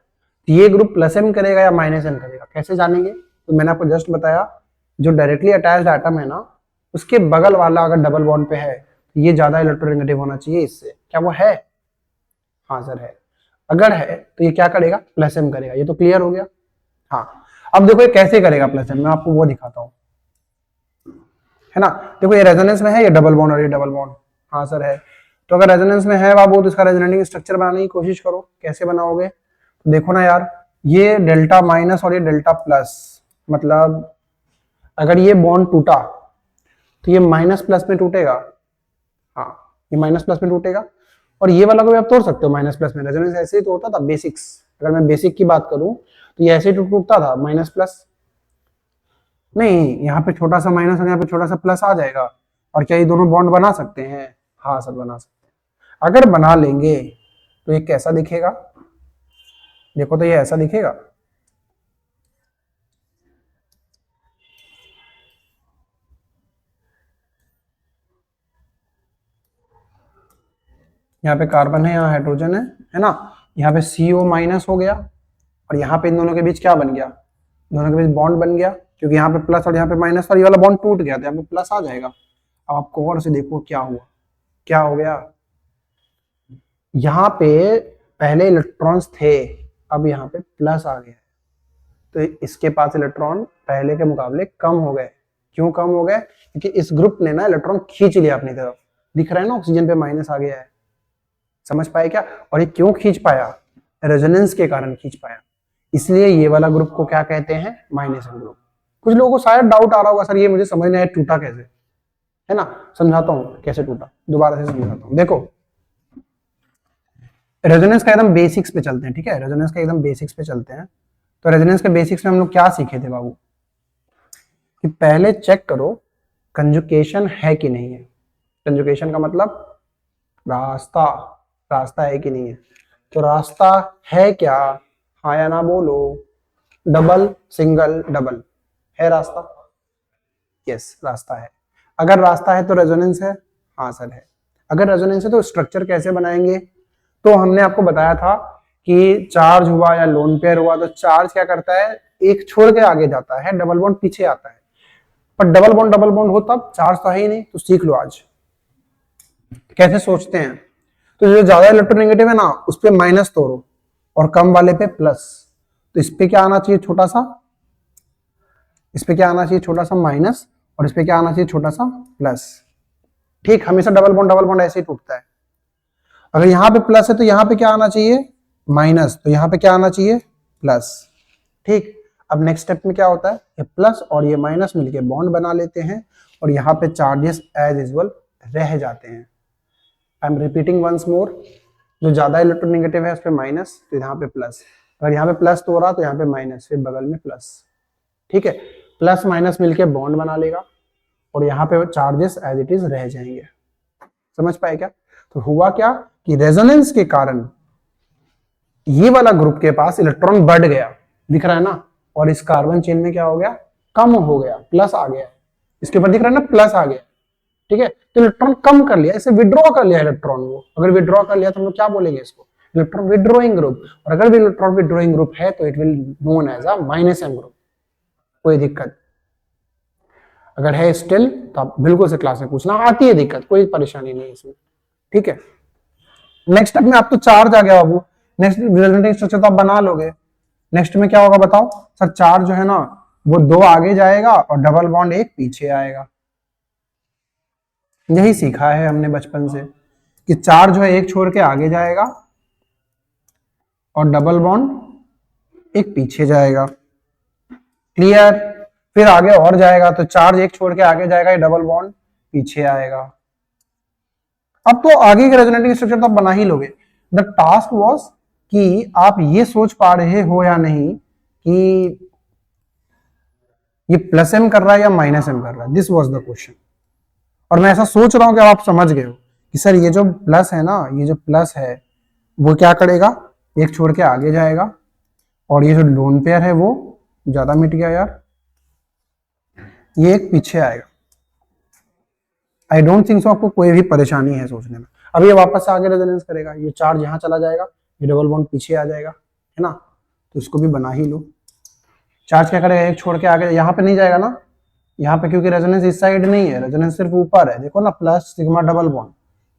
ये ग्रुप प्लस एम करेगा या माइनस एम करेगा, कैसे जानेंगे? तो मैंने आपको जस्ट बताया, जो डायरेक्टली अटैच्ड एटम है ना, उसके बगल वाला अगर डबल बॉन्ड पे है तो ये ज्यादा इलेक्ट्रोनेगेटिव होना चाहिए इससे। क्या वो है? हाँ सर है। अगर है तो ये क्या करेगा? प्लस एम करेगा। ये तो क्लियर हो गया। हाँ, अब देखो ये कैसे करेगा प्लस एम, मैं आपको वो दिखाता हूँ, है ना। देखो ये रेजोनेंस में है, ये डबल बॉन्ड और ये डबल बॉन्ड। हाँ सर है। तो अगर रेजोनेंस में है बाबू तो इसका रेजोनेटिंग स्ट्रक्चर बनाने की कोशिश करो। कैसे बनाओगे? तो देखो ना यार, ये डेल्टा माइनस और ये डेल्टा प्लस, मतलब अगर ये बॉन्ड टूटा तो ये माइनस प्लस में टूटेगा। हाँ, ये माइनस प्लस में टूटेगा। और ये वाला को भी आप तोड़ सकते हो माइनस प्लस में। रेजोनेंस ऐसे ही तो होता था बेसिक्स। अगर मैं बेसिक की बात करूं तो ये ऐसे ही टूटता था, माइनस प्लस। नहीं, यहाँ पे छोटा सा माइनस और यहाँ पे छोटा सा प्लस आ जाएगा। और क्या ये दोनों बॉन्ड बना सकते हैं? हाँ सर बना सकते हैं। अगर बना लेंगे तो ये कैसा दिखेगा? देखो तो ये ऐसा दिखेगा। यहाँ पे कार्बन है, यहाँ हाइड्रोजन है ना। यहाँ पे CO माइनस हो गया और यहाँ पे इन दोनों के बीच क्या बन गया? दोनों के बीच बॉन्ड बन गया, क्योंकि यहाँ पे प्लस और यहाँ पे माइनस और ये वाला बॉन्ड टूट गया तो यहाँ पे प्लस आ जाएगा। अब आप गौर से देखो क्या हुआ, क्या हो गया। यहाँ पे पहले इलेक्ट्रॉन्स थे, अब यहाँ पे प्लस आ गया, तो इसके पास इलेक्ट्रॉन पहले के मुकाबले कम हो गए। क्यों कम हो गए? क्योंकि इस ग्रुप ने ना इलेक्ट्रॉन खींच लिया अपनी तरफ। दिख रहा है ना, ऑक्सीजन पे माइनस आ गया है। समझ पाए क्या? और ये क्यों खींच पाया? रेजोनेंस के कारण खींच पाया। इसलिए ये वाला ग्रुप को क्या कहते हैं? Minus M group. कुछ लोगों को शायद डाउट आ रहा होगा, सर ये मुझे समझ नहीं आया टूटा कैसे, है ना। समझाता हूं कैसे टूटा, दोबारा से समझाता हूं। देखो रेजोनेंस का एकदम बेसिक्स पे चलते हैं, ठीक है। रेजोनेंस का एकदम बेसिक्स पे चलते हैं। तो रेजोनेंस के बेसिक्स में हम लोग क्या सीखे थे बाबू? कि पहले चेक करो कंजुकेशन है कि नहीं है। कंजुकेशन का मतलब रास्ता, रास्ता है कि नहीं है। तो रास्ता है क्या? हाँ या ना बोलो। डबल सिंगल डबल, है रास्ता? यस रास्ता है। अगर रास्ता है तो रेजोनेंस है? हाँ सर है। अगर रेजोनेंस है तो स्ट्रक्चर कैसे बनाएंगे? तो हमने आपको बताया था कि चार्ज हुआ या लोन पेयर हुआ तो चार्ज क्या करता है? एक छोड़ के आगे जाता है, डबल बॉन्ड पीछे आता है। पर डबल बॉन्ड हो तब, चार्ज तो है ही नहीं। तो सीख लो आज कैसे सोचते हैं। तो जो ज्यादा इलेक्ट्रोनेगेटिव है ना, उस पे माइनस तोड़ो और कम वाले पे प्लस। तो इस पे क्या आना चाहिए? छोटा सा। इस पे क्या आना चाहिए? छोटा सा माइनस। और इस पे क्या आना चाहिए? छोटा सा प्लस। ठीक, हमेशा डबल बॉन्ड ऐसे ही टूटता है। अगर यहाँ पे प्लस है तो यहाँ पे क्या आना चाहिए? माइनस। तो यहाँ पे क्या आना चाहिए? प्लस। ठीक, अब नेक्स्ट स्टेप में क्या होता है? ये प्लस और ये माइनस मिलके बॉन्ड बना लेते हैं और यहाँ पे चार्जेस एज यूजुअल रह जाते हैं। I am repeating once more, जो ज्यादा इलेक्ट्रोनेगेटिव है उस पे माइनस, तो यहाँ पे प्लस। अगर यहाँ पे प्लस तो हो रहा तो यहाँ पे माइनस, फिर बगल में प्लस। ठीक है, प्लस माइनस मिलके बॉन्ड बना लेगा और यहाँ पे चार्जेस एज इट इज रह जाएंगे। समझ पाए क्या? तो हुआ क्या कि रेजोनेंस के कारण ये वाला ग्रुप के पास इलेक्ट्रॉन बढ़ गया, दिख रहा है ना। और इस कार्बन चेन में क्या हो गया? कम हो गया, प्लस आ गया। इसके ऊपर दिख रहा है ना, प्लस आ गया। ठीक है, तो इलेक्ट्रॉन कम कर लिया, इसे विड्रॉ कर लिया इलेक्ट्रॉन को। अगर विड्रॉ कर लिया तो हम लोग क्या बोलेंगे इसको? Electron withdrawing group. और अगर भी इलेक्ट्रॉन विड्रॉइंग ग्रुप है तो it will known as a minus M group. कोई दिक्कत अगर है स्टिल तो आप बिल्कुल से क्लास में पूछना, आती है दिक्कत, कोई परेशानी नहीं इसमें। ठीक है, नेक्स्ट स्टेप में आप तो चार्ज आ गया बाबू, नेक्स्ट रिजल्टेंट स्ट्रक्चर तो आप बना लोगे। नेक्स्ट में क्या होगा बताओ? सर चार्ज जो है ना वो 2 आगे जाएगा और डबल बॉन्ड एक पीछे आएगा। यही सीखा है हमने बचपन से कि चार्ज जो है एक छोड़ के आगे जाएगा और डबल बॉन्ड एक पीछे जाएगा। क्लियर? फिर आगे और जाएगा तो चार्ज एक छोड़ के आगे जाएगा, ये डबल बॉन्ड पीछे आएगा। अब तो आगे के रेजोनेटिंग स्ट्रक्चर तो आप बना ही लोगे। द टास्क वाज कि आप ये सोच पा रहे हो या नहीं कि ये प्लस एम कर रहा है या माइनस एम कर रहा है। This was the question. और मैं ऐसा सोच रहा हूं कि आप समझ गए हो कि सर ये जो प्लस है ना, ये जो प्लस है वो क्या करेगा? एक छोड़ के आगे जाएगा और ये जो लोन पेयर है वो ज्यादा मिट गया यार, ये एक पीछे आएगा। आई डोंट थिंक सो आपको कोई भी परेशानी है सोचने में। अब ये वापस आगे रेजोनेंस करेगा, ये चार्ज यहाँ चला जाएगा, ये डबल बॉन्ड पीछे आ जाएगा, है ना। तो इसको भी बना ही लो। चार्ज क्या करेगा, एक छोड़ के आगे यहाँ पे नहीं जाएगा ना, यहाँ पे क्योंकि रेजोनेंस इस साइड नहीं है, रेजोनेंस सिर्फ ऊपर है। देखो ना, plus sigma double bond,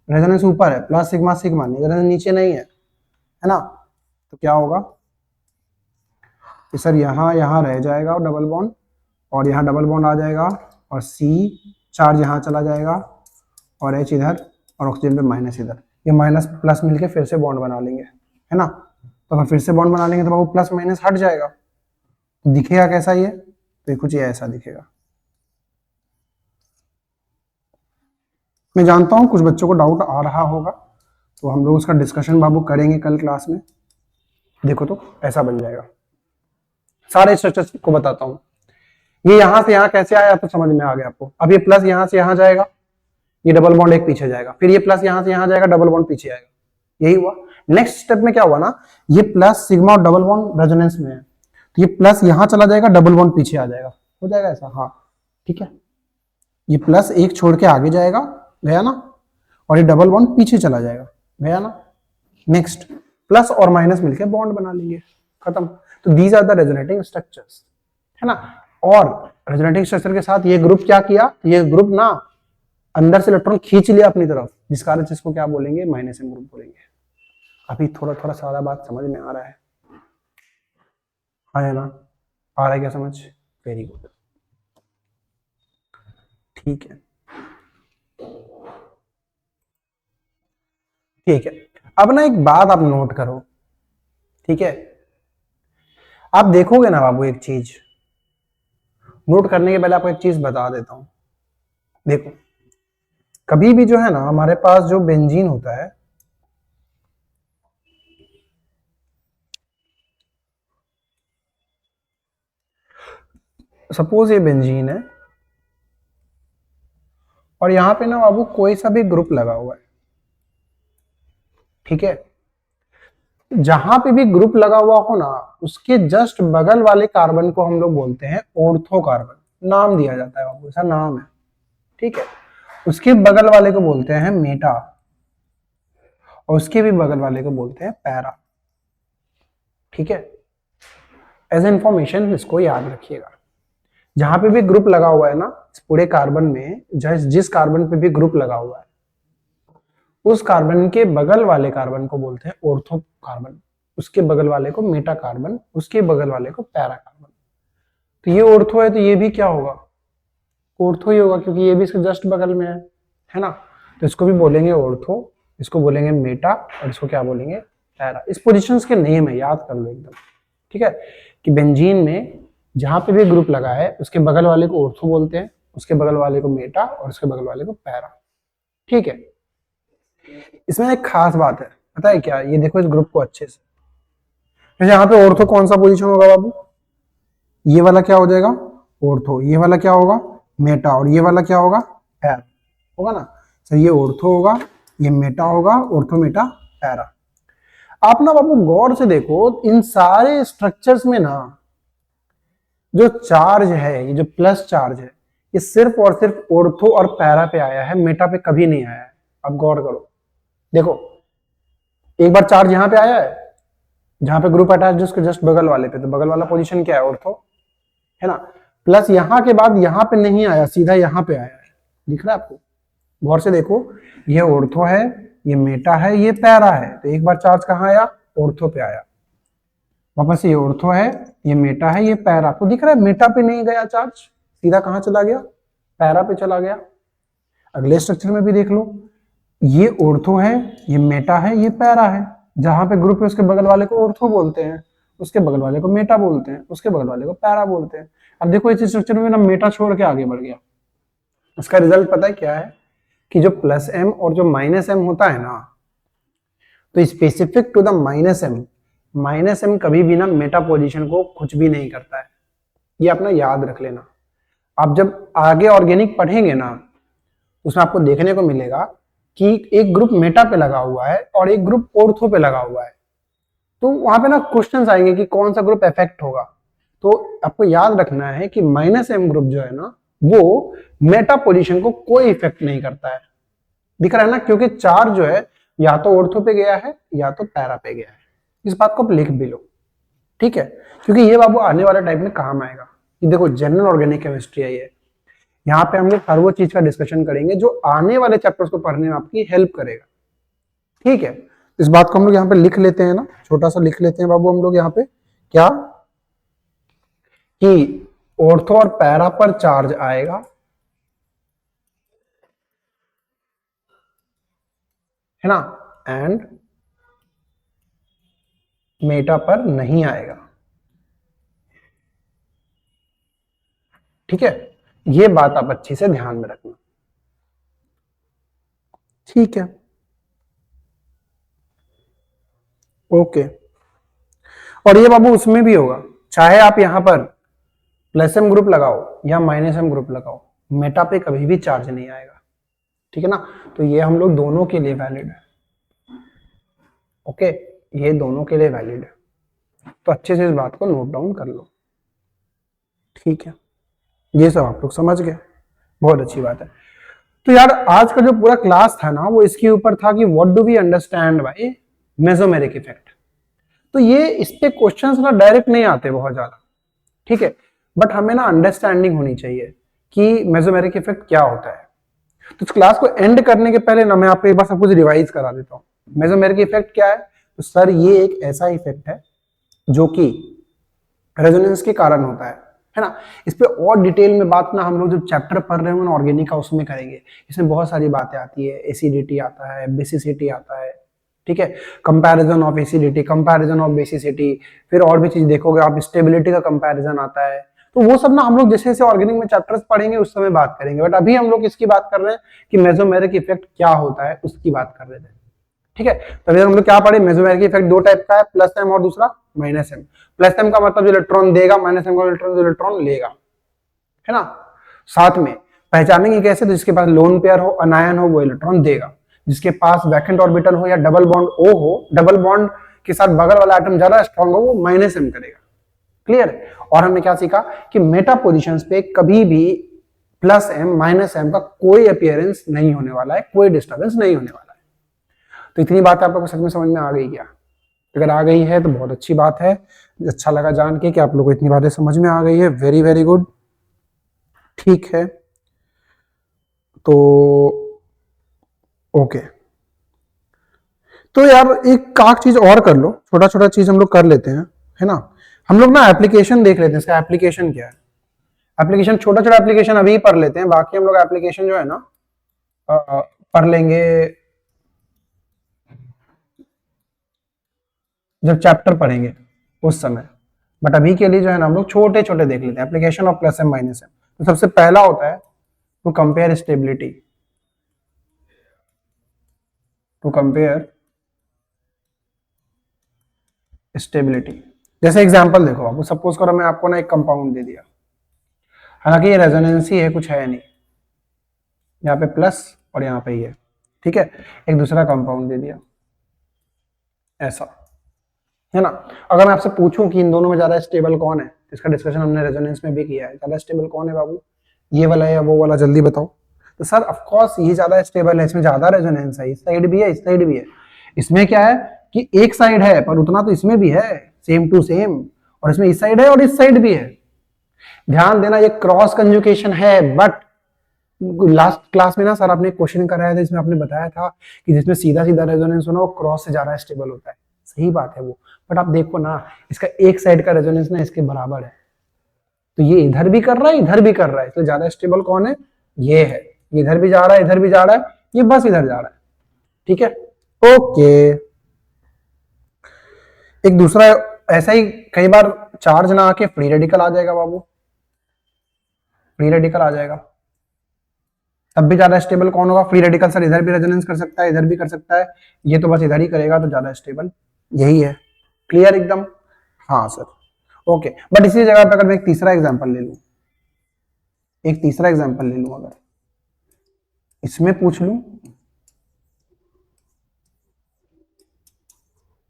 resonance ऊपर है, प्लस सिग्मा सिग्मा, रेजोनेंस नीचे नहीं है ना। तो क्या होगा कि सर यहाँ यहाँ रह जाएगा डबल बॉन्ड, और यहाँ डबल बॉन्ड आ जाएगा, और सी चार्ज यहाँ चला जाएगा, और एच इधर, और ऑक्सीजन पे माइनस इधर। ये माइनस प्लस मिलके फिर से बॉन्ड बना लेंगे, है ना। तो अगर फिर से बॉन्ड बना लेंगे तो बाबू प्लस माइनस हट जाएगा। दिखेगा कैसा ये, तो कुछ ये ऐसा दिखेगा। मैं जानता हूं कुछ बच्चों को डाउट आ रहा होगा, तो हम लोग उसका डिस्कशन बाबू करेंगे कल क्लास में। देखो तो ऐसा बन जाएगा। सारे स्ट्रक्चर्स को बताता हूं। ये यहां से यहां कैसे आया तो समझ में आ गया आपको। अब ये प्लस यहां से यहां जाएगा, ये डबल बॉन्ड एक पीछे जाएगा, फिर ये प्लस यहां से यहां जाएगा, डबल बॉन्ड पीछे आएगा। यही हुआ। नेक्स्ट स्टेप में क्या हुआ ना, ये प्लस सिग्मा और डबल बॉन्ड रेजोनेंस में है, तो ये प्लस यहां चला जाएगा, डबल बॉन्ड पीछे आ जाएगा। हो जाएगा ऐसा, हाँ ठीक है। ये प्लस एक छोड़ के आगे जाएगा, गया ना, और ये डबल बॉन्ड पीछे चला जाएगा, गया ना। नेक्स्ट प्लस और माइनस मिलके बॉन्ड बना लेंगे, खत्म। तो these are the resonating structures, है ना। और रेजोनेटिंग स्ट्रक्चर के साथ ये ग्रुप क्या किया, ये ग्रुप ना अंदर से इलेक्ट्रॉन खींच लिया अपनी तरफ, जिस कारण से इसको क्या बोलेंगे, माइनस एम ग्रुप बोलेंगे। अभी थोड़ा थोड़ा सारा बात समझ में आ रहा है, है ना। आ रहा है क्या समझ, वेरी गुड, ठीक है ठीक है। अब ना एक बात आप नोट करो, ठीक है। आप देखोगे ना बाबू, एक चीज नोट करने के पहले आपको एक चीज बता देता हूं। देखो, कभी भी जो है ना हमारे पास जो बेंजीन होता है, सपोज ये बेंजीन है, और यहां पे ना बाबू कोई सा भी ग्रुप लगा हुआ है, ठीक है। जहां पे भी ग्रुप लगा हुआ हो ना, उसके जस्ट बगल वाले कार्बन को हम लोग बोलते हैं ऑर्थो कार्बन, नाम दिया जाता है बाबू, ऐसा नाम है, ठीक है। उसके बगल वाले को बोलते हैं मेटा, और उसके भी बगल वाले को बोलते हैं पैरा, ठीक है। एज इंफॉर्मेशन इसको याद रखिएगा। जहां पे भी ग्रुप लगा हुआ है ना इस पूरे कार्बन में, जिस कार्बन पे भी ग्रुप लगा हुआ है, उस कार्बन के बगल वाले कार्बन को बोलते हैं ऑर्थो कार्बन, उसके बगल वाले को मेटा कार्बन, उसके बगल वाले को पैरा कार्बन। तो ये ऑर्थो है तो ये भी क्या होगा, ऑर्थो ही होगा, क्योंकि ये भी इसके जस्ट बगल में है ना। तो इसको भी बोलेंगे ऑर्थो, इसको बोलेंगे मेटा, और इसको क्या बोलेंगे, पैरा। इस पोजीशंस के नेम है, याद कर लो एकदम, ठीक है। कि बेंजीन में जहां पे भी ग्रुप लगा है उसके बगल वाले को ऑर्थो बोलते हैं, उसके बगल वाले को मेटा, और उसके बगल वाले को पैरा, ठीक है। इसमें एक खास बात है, पता है क्या, ये देखो इस ग्रुप को अच्छे से। यहाँ पे ऑर्थो कौन सा पोजीशन होगा बाबू, ये वाला क्या हो जाएगा ऑर्थो, ये वाला क्या होगा मेटा, और ये वाला क्या होगा पैरा, होगा ना। तो ये ऑर्थो होगा, ये मेटा होगा, ऑर्थो मेटा पैरा। आप ना बाबू गौर से देखो, इन सारे स्ट्रक्चर्स में ना जो चार्ज है, ये जो प्लस चार्ज है, ये सिर्फ और सिर्फ ऑर्थो और पैरा पे आया है, मेटा पे कभी नहीं आया है। अब गौर करो, देखो एक बार चार्ज यहां पे आया है, जहां पे ग्रुप अटैच है उसके जस्ट बगल वाले पे, तो बगल वाला पोजीशन क्या है ऑर्थो, है ना। प्लस यहां के बाद यहां पे नहीं आया, सीधा यहां पे आया है, दिख रहा है आपको, गौर से देखो, ये ऑर्थो है, ये मेटा है, ये पैरा है। तो एक बार चार्ज कहां आया, ऑर्थो पे आया, वापस ये ऑर्थो है, ये मेटा है, ये पैरा। आपको दिख रहा है मेटा पे नहीं गया चार्ज, सीधा कहां चला गया, पैरा पे चला गया। अगले स्ट्रक्चर में भी देख लो, ये ऑर्थो है, ये मेटा है, ये पैरा है। जहां पे ग्रुप है उसके बगल वाले को ऑर्थो बोलते हैं, उसके बगल वाले को मेटा बोलते हैं, उसके बगल वाले को पैरा बोलते हैं। अब देखो इस स्ट्रक्चर में ना मेटा छोड़ के आगे बढ़ गया, उसका रिजल्ट पता है क्या है, कि जो प्लस एम और जो माइनस एम होता है ना, तो specific to the minus M कभी भी ना मेटा पोजीशन को कुछ भी नहीं करता है, ये अपना याद रख लेना। आप जब आगे ऑर्गेनिक पढ़ेंगे ना, उसमें आपको देखने को मिलेगा कि एक ग्रुप मेटा पे लगा हुआ है और एक ग्रुप ऑर्थो पे लगा हुआ है, तो वहां पे ना क्वेश्चंस आएंगे कि कौन सा ग्रुप इफेक्ट होगा। तो आपको याद रखना है कि माइनस एम ग्रुप जो है ना, वो मेटा पोजीशन को कोई इफेक्ट नहीं करता है। दिख रहा है ना, क्योंकि चार्ज जो है या तो ऑर्थो पे गया है या तो पैरा पे गया है। इस बात को आप लिख भी लो, ठीक है, क्योंकि ये बाबू आने वाले टाइम में काम आएगा। ये देखो जनरल ऑर्गेनिक केमिस्ट्री है ये, यहाँ पे हम लोग हर वो चीज का डिस्कशन करेंगे जो आने वाले चैप्टर्स को पढ़ने में आपकी हेल्प करेगा, ठीक है। इस बात को हम लोग यहाँ पे लिख लेते हैं ना, छोटा सा लिख लेते हैं बाबू हम लोग यहाँ पे क्या, कि ऑर्थो और पैरा पर चार्ज आएगा, है ना, एंड मेटा पर नहीं आएगा, ठीक है। ये बात आप अच्छे से ध्यान में रखना, ठीक है, ओके। और ये बाबू उसमें भी होगा, चाहे आप यहां पर प्लस एम ग्रुप लगाओ या माइनस एम ग्रुप लगाओ, मेटा पे कभी भी चार्ज नहीं आएगा, ठीक है ना। तो ये हम लोग दोनों के लिए वैलिड है, ओके, ये दोनों के लिए वैलिड है। तो अच्छे से इस बात को नोट डाउन कर लो, ठीक है। ये सब आप लोग समझ गए, बहुत अच्छी बात है। तो यार आज का जो पूरा क्लास था ना वो इसके ऊपर था कि what do we understand by mesomeric effect. तो ये इस पे क्वेश्चंस ना डायरेक्ट नहीं आते बहुत ज्यादा, ठीक है, बट हमें ना अंडरस्टैंडिंग होनी चाहिए कि मेसोमेरिक इफेक्ट क्या होता है। तो इस क्लास को एंड करने के पहले ना मैं आपको एक बार सब कुछ रिवाइज करा देता हूँ। मेसोमेरिक इफेक्ट क्या है? तो सर ये एक ऐसा इफेक्ट है जो कि रेजोनेंस के कारण होता है ना। इस पे और डिटेल में बात ना हम लोग जो चैप्टर पढ़ रहे होंगे ऑर्गेनिक का उसमें करेंगे। इसमें बहुत सारी बातें आती है, एसिडिटी आता है, बेसिसिटी आता है, ठीक है, comparison of acidity, comparison of basicity, फिर और भी चीज देखोगे आप, स्टेबिलिटी का कंपैरिजन आता है। तो वो सब ना हम लोग जैसे जैसे ऑर्गेनिक में चैप्टर्स पढ़ेंगे उस समय बात करेंगे, बट अभी हम लोग इसकी बात कर रहे हैं कि मेसोमेरिक इफेक्ट क्या होता है उसकी बात कर रहे थे, ठीक है। तो अभी हम लोग क्या पढ़े, मेसोमेरिक इफेक्ट दो टाइप का है, प्लस एम और दूसरा माइनस एम। प्लस एम का मतलब जो इलेक्ट्रॉन देगा, माइनस एम का जो इलेक्ट्रॉन लेगा, है ना। साथ में पहचानेंगे कैसे, तो जिसके पास लोन पेयर हो, अनायन हो, वो इलेक्ट्रॉन देगा। जिसके पास वैकेंट ऑर्बिटल हो या डबल बॉन्ड ओ हो, डबल बॉन्ड के साथ बगल वाला एटम ज्यादा स्ट्रॉन्ग हो, वो माइनस एम करेगा। क्लियर है। और हमने क्या सीखा कि मेटा पोजीशंस पे कभी भी प्लस एम माइनस एम का कोई अपीयरेंस नहीं होने वाला है, कोई डिस्टर्बेंस नहीं होने वाला है। तो इतनी बात आप लोगों को सच में समझ में आ गई क्या? अगर आ गई है तो बहुत अच्छी बात है, अच्छा लगा जान के कि आप लोगों को इतनी बातें समझ में आ गई है, वेरी वेरी गुड, ठीक है। तो ओके, तो यार एक काक चीज और कर लो, छोटा छोटा चीज हम लोग कर लेते हैं, है ना। हम लोग ना एप्लीकेशन देख लेते हैं, इसका एप्लीकेशन क्या है। एप्लीकेशन छोटा छोटा एप्लीकेशन अभी पढ़ लेते हैं, बाकी हम लोग एप्लीकेशन जो है ना पढ़ लेंगे जब चैप्टर पढ़ेंगे उस समय। बट अभी के लिए जो है ना हम लोग छोटे छोटे देख लेते हैं, application of plus M minus M. तो सबसे पहला होता है to compare stability, to compare stability. जैसे एग्जांपल देखो, आपको सपोज करो मैं आपको ना एक कंपाउंड दे दिया, हालांकि ये रेजोनेंस ही है, कुछ है नहीं, यहाँ पे प्लस और यहाँ पे ये, ठीक है। एक दूसरा कंपाउंड दे दिया ऐसा, है ना। अगर मैं आपसे पूछूं कि इन दोनों में ज्यादा स्टेबल कौन है, इसका डिस्कशन हमने रेजोनेंस में भी किया है, ज्यादा स्टेबल कौन है बाबू, ये वाला या वो वाला, जल्दी बताओ। तो सर ऑफ कोर्स ये ज्यादा स्टेबल है, इसमें ज्यादा रेजोनेंस है, इस साइड भी है इस साइड भी है। इसमें क्या है कि एक साइड है पर उतना तो इसमें भी है, सेम टू सेम, और इसमें इस साइड है और इस साइड भी है। ध्यान देना ये क्रॉस कंजुकेशन है, बट लास्ट क्लास में ना सर आपने क्वेश्चन कराया था, इसमें आपने बताया था कि जिसमें सीधा सीधा रेजोनेंस होना वो क्रॉस से ज्यादा स्टेबल होता है। सही बात है वो, बट आप देखो ना इसका एक साइड का रेजोनेंस ना इसके बराबर है, तो ये इधर भी कर रहा है इधर भी कर रहा है, इसलिए ज्यादा स्टेबल कौन है, ये है। ये इधर भी जा रहा है इधर भी जा रहा है, ये बस इधर जा रहा है, ठीक है, ओके। एक दूसरा ऐसा ही कई बार चार्ज ना आके फ्री रेडिकल आ जाएगा बाबू, फ्री रेडिकल आ जाएगा, तब भी ज्यादा स्टेबल कौन होगा, फ्री रेडिकल। सर इधर भी रेजोनेंस कर सकता है इधर भी कर सकता है, ये तो बस इधर ही करेगा, तो ज्यादा स्टेबल यही है। क्लियर एकदम? हाँ सर, ओके। बट इसी जगह पे अगर मैं एक तीसरा एग्जांपल ले लूं, एक तीसरा एग्जांपल ले लूं, अगर इसमें पूछ लूं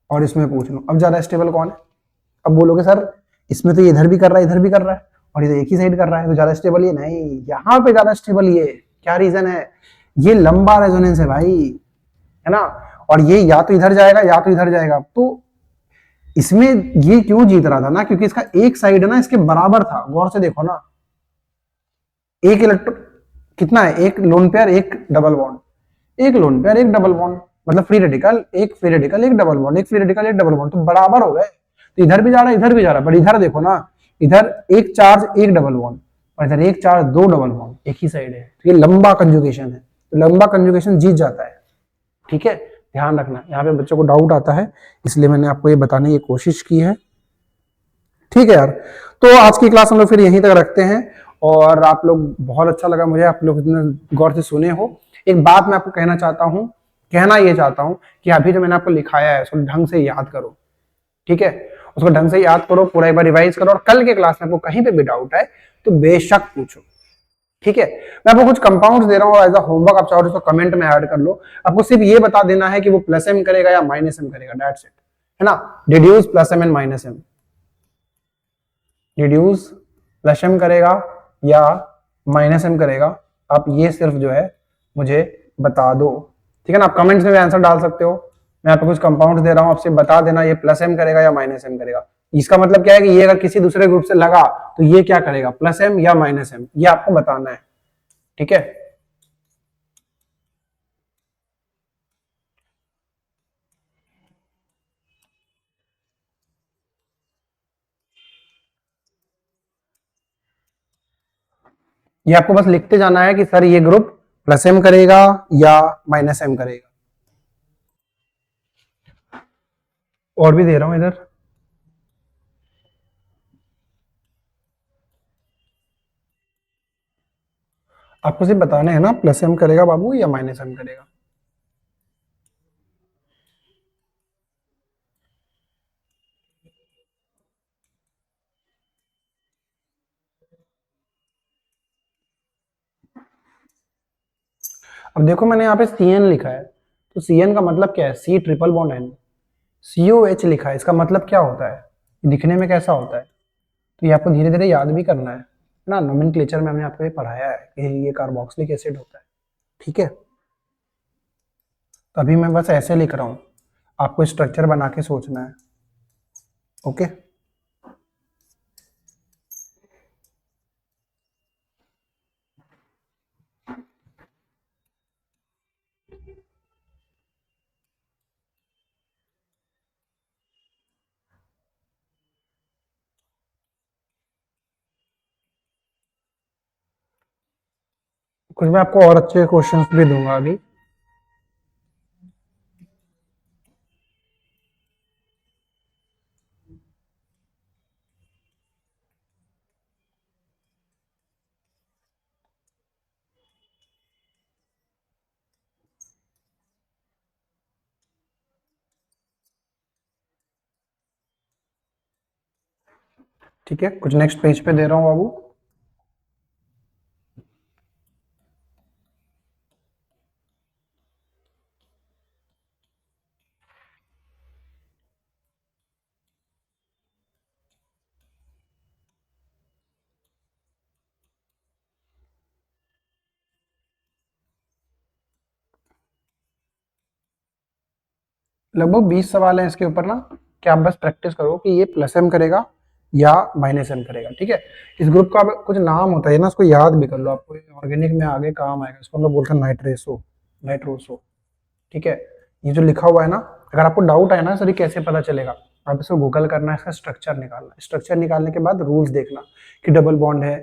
और इसमें पूछ लूं, अब ज्यादा स्टेबल कौन है? अब बोलोगे सर इसमें तो ये इधर भी कर रहा है इधर भी कर रहा है, और ये तो एक ही साइड कर रहा है, तो ज्यादा स्टेबल ये नहीं, यहाँ पे ज्यादा स्टेबल ये, क्या रीजन है, ये लंबा रेजोनेंस है भाई, है ना। और ये या तो इधर जाएगा या तो इधर जाएगा, तो इसमें ये क्यों जीत रहा था ना, क्योंकि इसका एक साइड है ना इसके बराबर था, गौर से देखो ना, एक इलेक्ट्रॉन कितना है, एक लोन पेयर एक डबल बॉन्ड, एक लोन पेयर एक डबल बॉन्ड, मतलब फ्री रेडिकल एक फ्री रेडिकल एक डबल बॉन्ड, एक फ्री रेडिकल एक डबल बॉन्ड, तो बराबर हो गए। तो इधर भी जा रहा है इधर भी जा रहा है, पर इधर देखो ना, इधर एक चार्ज एक डबल बॉन्ड और इधर एक चार्ज दो डबल बॉन्ड, एक ही साइड है, तो ये लंबा कंजुगेशन है, तो लंबा कंजुगेशन जीत जाता है। ठीक है, ध्यान रखना, यहाँ पे बच्चों को डाउट आता है, इसलिए मैंने आपको ये बताने की कोशिश की है। ठीक है यार, तो आज की क्लास हम लोग फिर यहीं तक रखते हैं, और आप लोग, बहुत अच्छा लगा मुझे, आप लोग इतने गौर से सुने हो। एक बात मैं आपको कहना चाहता हूँ, कहना ये चाहता हूँ कि अभी जो मैंने आपको लिखाया है उसको ढंग से याद करो। ठीक है, उसको ढंग से याद करो, पूरा एक बार रिवाइज करो, और कल के क्लास में आपको कहीं पे भी डाउट है तो बेशक पूछो। ठीक है, मैं आपको कुछ कंपाउंड्स दे रहा हूँ एज अ होमवर्क, आप चाहो तो कमेंट में ऐड कर लो। आपको सिर्फ ये बता देना है कि वो प्लस एम करेगा या माइनस एम करेगा, दैट्स इट, है ना। Deduce plus M and minus M, reduce plus M करेगा या माइनस एम करेगा, आप ये सिर्फ जो है मुझे बता दो। ठीक है ना, आप कमेंट्स में भी आंसर डाल सकते हो। मैं आपको कुछ कंपाउंड दे रहा हूं, आपसे बता देना ये प्लस एम करेगा या माइनस एम करेगा। इसका मतलब क्या है कि ये अगर किसी दूसरे ग्रुप से लगा तो ये क्या करेगा, प्लस एम या माइनस एम, ये आपको बताना है। ठीक है, ये आपको बस लिखते जाना है कि सर ये ग्रुप प्लस एम करेगा या माइनस एम करेगा। और भी दे रहा हूं इधर, आपको सिर्फ बताने हैं ना, प्लस एम करेगा बाबू या माइनस एम करेगा। अब देखो मैंने यहाँ पे सी एन लिखा है, तो सी एन का मतलब क्या है, सी ट्रिपल बॉन्ड एन, सी ओ एच लिखा है, इसका मतलब क्या होता है, दिखने में कैसा होता है, तो ये आपको धीरे धीरे याद भी करना है ना। नोमेनक्लेचर में हमने आपको ये पढ़ाया है कि ये कार्बोक्सिलिक एसिड होता है। ठीक है, तो अभी मैं बस ऐसे लिख रहा हूँ, आपको स्ट्रक्चर बना के सोचना है। ओके, कुछ मैं आपको और अच्छे क्वेश्चंस भी दूंगा अभी। ठीक है, कुछ नेक्स्ट पेज पे दे रहा हूँ बाबू। लगभग 20 सवाल हैं इसके ऊपर ना, कि आप बस प्रैक्टिस करो कि ये प्लस एम करेगा या माइनस एम करेगा। ठीक है, इस ग्रुप का कुछ नाम होता है ना, उसको याद भी कर लो, आपको ऑर्गेनिक में आगे काम आएगा। इसको हम लोग बोलते हैं नाइट्रेसो, नाइट्रोसो। ठीक है, ये जो लिखा हुआ है ना, अगर आपको डाउट है ना सर ये कैसे पता चलेगा, आप इसको गूगल करना है, इसका स्ट्रक्चर निकालना, स्ट्रक्चर निकालने के बाद रूल्स देखना कि डबल बॉन्ड है,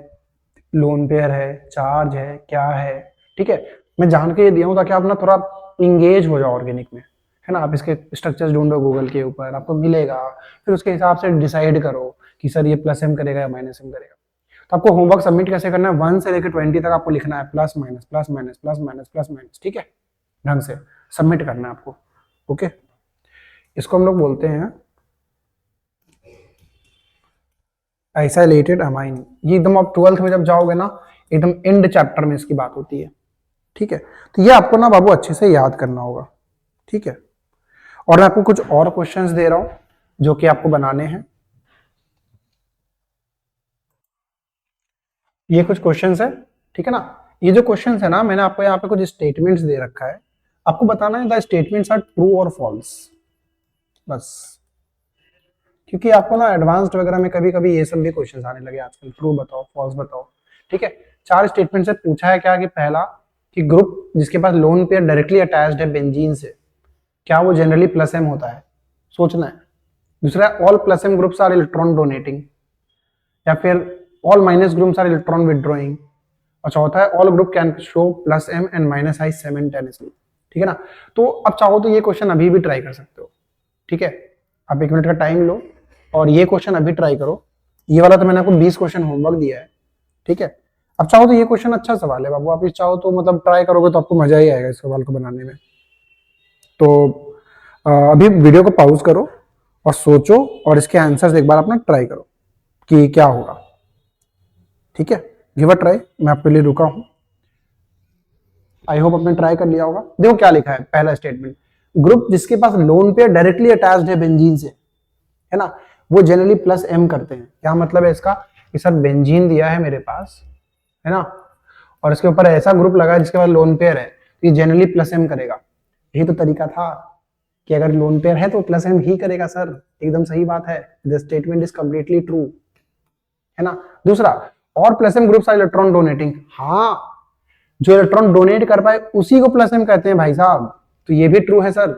लोन पेयर है, चार्ज है, क्या है। ठीक है, मैं जान के ये दिया हूँ ताकि आप ना थोड़ा इंगेज हो जाओ ऑर्गेनिक में, है ना। आप इसके स्ट्रक्चर्स ढूंढो गूगल के ऊपर, आपको मिलेगा, फिर उसके हिसाब से डिसाइड करो कि सर ये प्लस एम करेगा या माइनस एम करेगा। तो आपको होमवर्क सबमिट कैसे करना है, 1 से लेकर 20 तक आपको लिखना है, plus minus plus minus plus minus plus minus. ठीक है, ढंग से सबमिट करना है आपको। ओके, इसको हम लोग बोलते हैं आइसोलेटेड अमाइन। ये एकदम आप 12th में जब जाओगे ना, एकदम एंड चैप्टर में इसकी बात होती है। ठीक है, तो ये आपको ना बाबू अच्छे से याद करना होगा। ठीक है, और मैं आपको कुछ और क्वेश्चंस दे रहा हूं जो कि आपको बनाने हैं। ये कुछ क्वेश्चंस है, ठीक है ना। ये जो क्वेश्चंस है ना, मैंने आपको यहाँ पे कुछ स्टेटमेंट्स दे रखा है, आपको बताना है द स्टेटमेंट्स आर ट्रू और फॉल्स, बस। क्योंकि आपको ना एडवांस्ड वगैरह में कभी कभी ये सब भी क्वेश्चंस आने लगे आजकल, ट्रू बताओ फॉल्स बताओ, ठीक है। 4 स्टेटमेंट से पूछा है क्या कि पहला कि ग्रुप जिसके पास लोन पेयर डायरेक्टली अटैच्ड है बेंजीन से, क्या वो जनरली प्लस एम होता है, सोचना है। दूसरा, all plus M groups are electron donating, या फिर all minus groups are electron withdrawing, और चौथा है all group can show plus M and minus I simultaneously, ठीक है ना। तो अब चाहो तो ये क्वेश्चन अभी भी ट्राई कर सकते हो, ठीक है। आप 1 मिनट का टाइम लो और ये क्वेश्चन अभी ट्राई करो। ये वाला तो मैंने आपको 20 क्वेश्चन होमवर्क दिया है, ठीक है। अब चाहो तो ये क्वेश्चन अच्छा सवाल है बाबू, आप इस चाहो तो मतलब ट्राई करोगे तो आपको मजा ही आएगा इस सवाल को बनाने में। तो अभी वीडियो को पॉज करो और सोचो और इसके आंसर्स एक बार अपना ट्राई करो कि क्या होगा, ठीक है। गिव अ ट्राई, मैं आपके लिए रुका हूं। आई होप आपने ट्राई कर लिया होगा। देखो क्या लिखा है, पहला स्टेटमेंट, ग्रुप जिसके पास लोन पेयर डायरेक्टली अटैच्ड है बेंजीन से, है ना, वो जनरली प्लस एम करते हैं। क्या मतलब है इसका कि सर बेंजीन दिया है मेरे पास, है ना, और इसके ऊपर ऐसा ग्रुप लगा है जिसके पास लोन पेयर है, तो ये जनरली प्लस एम करेगा। यही तो तरीका था कि अगर लोन पेयर है तो प्लस एम ही करेगा सर, एकदम सही बात है। The statement is completely true, है ना। दूसरा, और plus M groups are electron donating, हाँ, जो इलेक्ट्रॉन डोनेट कर पाए उसी को प्लस एम कहते हैं भाई साहब, तो ये भी ट्रू है सर।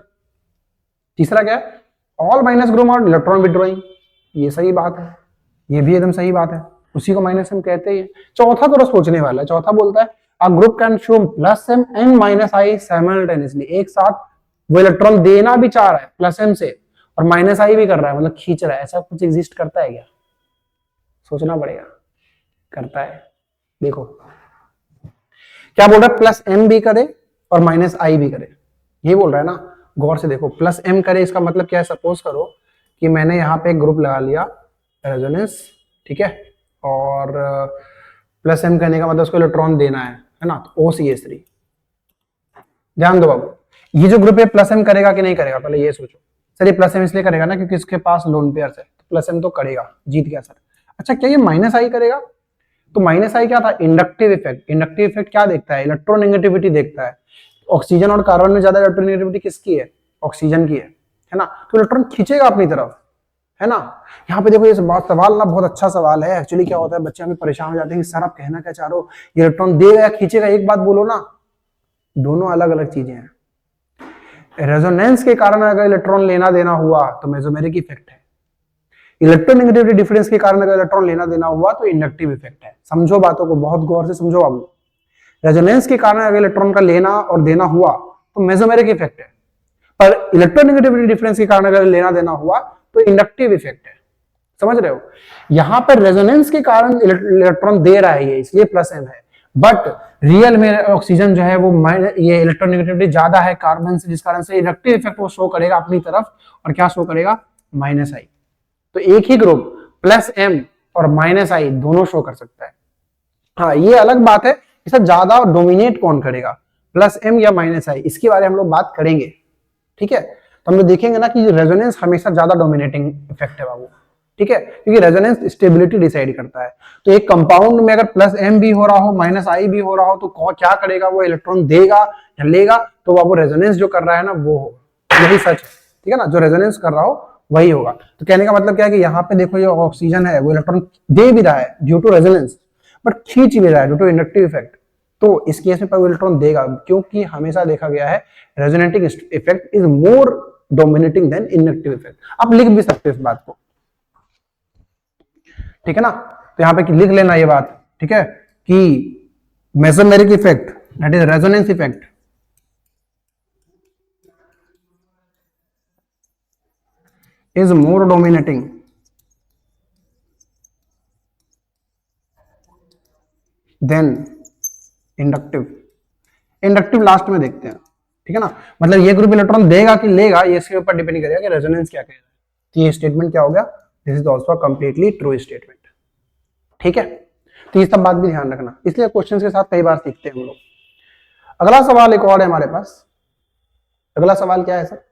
तीसरा क्या है, ऑल माइनस ग्रुप और इलेक्ट्रॉन विड्रॉइंग, ये सही बात है, ये भी एकदम सही बात है, उसी को माइनस एम कहते हैं। चौथा थोड़ा सोचने वाला है, चौथा बोलता है a group can show plus M and minus I simultaneously, एक साथ वो इलेक्ट्रॉन देना भी चाह रहा है प्लस एम से और माइनस आई भी कर रहा है, मतलब खींच रहा है, ऐसा कुछ एग्जिस्ट करता है क्या, सोचना पड़ेगा, करता है। देखो क्या बोल रहा है, प्लस एम भी करे और माइनस आई भी करे, ये बोल रहा है ना। गौर से देखो, प्लस एम करे इसका मतलब क्या है, सपोज करो कि मैंने यहाँ पे एक ग्रुप लगा लिया रेजोनेंस, ठीक है, और प्लस एम करने का मतलब उसको इलेक्ट्रॉन देना है ना, तो OCH3। ध्यान दो बाबू, ये जो ग्रुप है प्लस एम करेगा कि नहीं करेगा, पहले ये सोचो। सर ये प्लस एम इसलिए करेगा ना क्योंकि इसके पास लोन पेयर्स है, तो प्लस एम तो करेगा, जीत गया सर। अच्छा, क्या ये माइनस आई करेगा, तो माइनस आई क्या था, इंडक्टिव इफेक्ट। इंडक्टिव इफेक्ट क्या देखता है, इलेक्ट्रोनेगेटिविटी देखता है। ऑक्सीजन और कार्बन में ज्यादा इलेक्ट्रोनेगेटिविटी किसकी है, ऑक्सीजन की है ना, तो इलेक्ट्रॉन खींचेगा अपनी तरफ, है ना। यहाँ पे देखो ये सवाल ना बहुत अच्छा सवाल है। एक्चुअली क्या होता है, बच्चे हमें परेशान हो जाते हैं कि सर आप कहना क्या चाह रहे हो, ये इलेक्ट्रॉन देगा या खींचेगा, एक बात बोलो ना, दोनों अलग अलग चीजें हैं। रेजोनेंस के कारण अगर इलेक्ट्रॉन लेना देना हुआ तो मेसोमेरिक इफेक्ट है, इलेक्ट्रोनेगेटिविटी डिफरेंस के कारण अगर इलेक्ट्रॉन लेना देना हुआ तो इंडक्टिव इफेक्ट है। समझो बातों को, बहुत गौर से समझो बाबू। रेजोनेंस के कारण अगर इलेक्ट्रॉन का लेना और देना हुआ तो मेसोमेरिक इफेक्ट है, पर इलेक्ट्रोनेगेटिविटी डिफरेंस के कारण अगर लेना देना हुआ तो इंडक्टिव इफेक्ट है। समझ रहे हो, यहां पर रेजोनेंस के कारण इलेक्ट्रॉन दे रहा है ये, इसलिए प्लस एम है, बट रियल में ऑक्सीजन जो है वो ये इलेक्ट्रोनेगेटिविटी ज्यादा है कार्बन से, जिस कारण से इंडक्टिव इफेक्ट वो शो करेगा अपनी तरफ, और क्या शो करेगा, माइनस आई। तो एक ही ग्रुप प्लस एम और माइनस आई दोनों शो कर सकता है। हाँ, ये अलग बात है इससे ज्यादा डोमिनेट कौन करेगा, प्लस एम या माइनस आई, इसके बारे में हम लोग बात करेंगे, ठीक है। तो हम लोग देखेंगे ना कि रेजोनेंस हमेशा ज्यादा डोमिनेटिंग इफेक्ट है बाबू, ठीक है, क्योंकि रेजोनेंस स्टेबिलिटी डिसाइड करता है। तो एक कंपाउंड में अगर प्लस एम भी हो रहा हो माइनस आई भी हो रहा हो तो क्या करेगा, वो इलेक्ट्रॉन देगा या लेगा, तो बाबू रेजोनेंस जो कर रहा है ना वो होगा, यही सच है, ठीक है ना, जो रेजोनेंस कर रहा हो वही होगा। तो कहने का मतलब क्या है कि यहाँ पे देखो ये ऑक्सीजन है वो इलेक्ट्रॉन दे भी रहा है ड्यू टू रेजोनेंस, बट खींच भी रहा है ड्यू टू इंडक्टिव इफेक्ट। तो इस केस में वो इलेक्ट्रॉन देगा, क्योंकि हमेशा देखा गया है resonating effect is more dominating than inductive effect. आप लिख भी सकते हो इस बात को, ठीक है ना। तो यहाँ पे लिख लेना ये बात, ठीक है, कि mesomeric effect that is resonance effect is more dominating than inductive। Inductive last में देखते हैं, ठीक है ना, मतलब ये ग्रुप इलेक्ट्रॉन देगा कि लेगा ये इसके ऊपर डिपेंड करेगा कि रेजोनेंस क्या कह रहा है। तो ये स्टेटमेंट क्या हो गया, this is also completely true statement, ठीक है। तो ये सब बात भी ध्यान रखना, इसलिए क्वेश्चंस के साथ कई बार सीखते हैं हम लोग। अगला सवाल एक और है हमारे पास। अगला सवाल क्या है सर,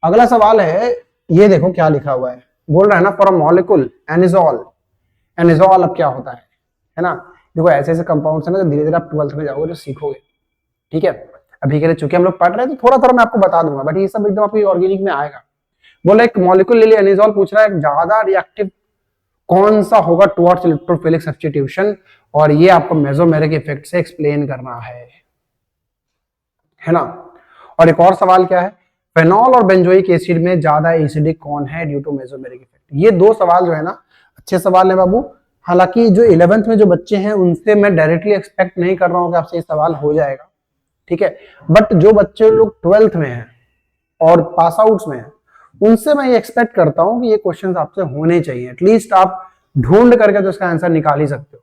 अगला सवाल है, ये देखो क्या लिखा हुआ है, बोल रहा है ना फॉर अ मॉलिक्यूल एनिजॉल। एनिजॉल अब क्या होता है है ना। देखो ऐसे ऐसे कंपाउंड्स है ना, जो धीरे धीरे आप 12th में जाओगे तो सीखोगे, ठीक है। अभी के लिए चूंकि हम लोग पढ़ रहे हैं तो थोड़ा थोड़ा मैं आपको बता दूंगा, बट ये सब एकदम आपको ऑर्गेनिक में आएगा। बोला एक मॉलिक्यूल ले लिया एनिजोल, पूछ रहा है ज्यादा रिएक्टिव कौन सा होगा टुवर्ड्स इलेक्ट्रोफिलिक सब्स्टिट्यूशन, और ये आपको मेसोमेरिक इफेक्ट से एक्सप्लेन करना है ना। और एक और सवाल क्या है, फेनॉल और बेंजोइक एसिड में ज्यादा एसिडिक कौन है ड्यू टू मेसोमेरिक इफेक्ट। ये दो सवाल जो है ना अच्छे सवाल है बाबू। हालांकि जो 11th में जो बच्चे हैं उनसे मैं डायरेक्टली एक्सपेक्ट नहीं कर रहा हूं कि आपसे ये सवाल हो जाएगा, ठीक है। बट जो बच्चे लोग 12th में हैं और पास आउट्स में हैं उनसे मैं ये एक्सपेक्ट करता हूं कि ये क्वेश्चंस आपसे होने चाहिए, एटलीस्ट आप ढूंढ करके तो इसका आंसर निकाल ही सकते हो,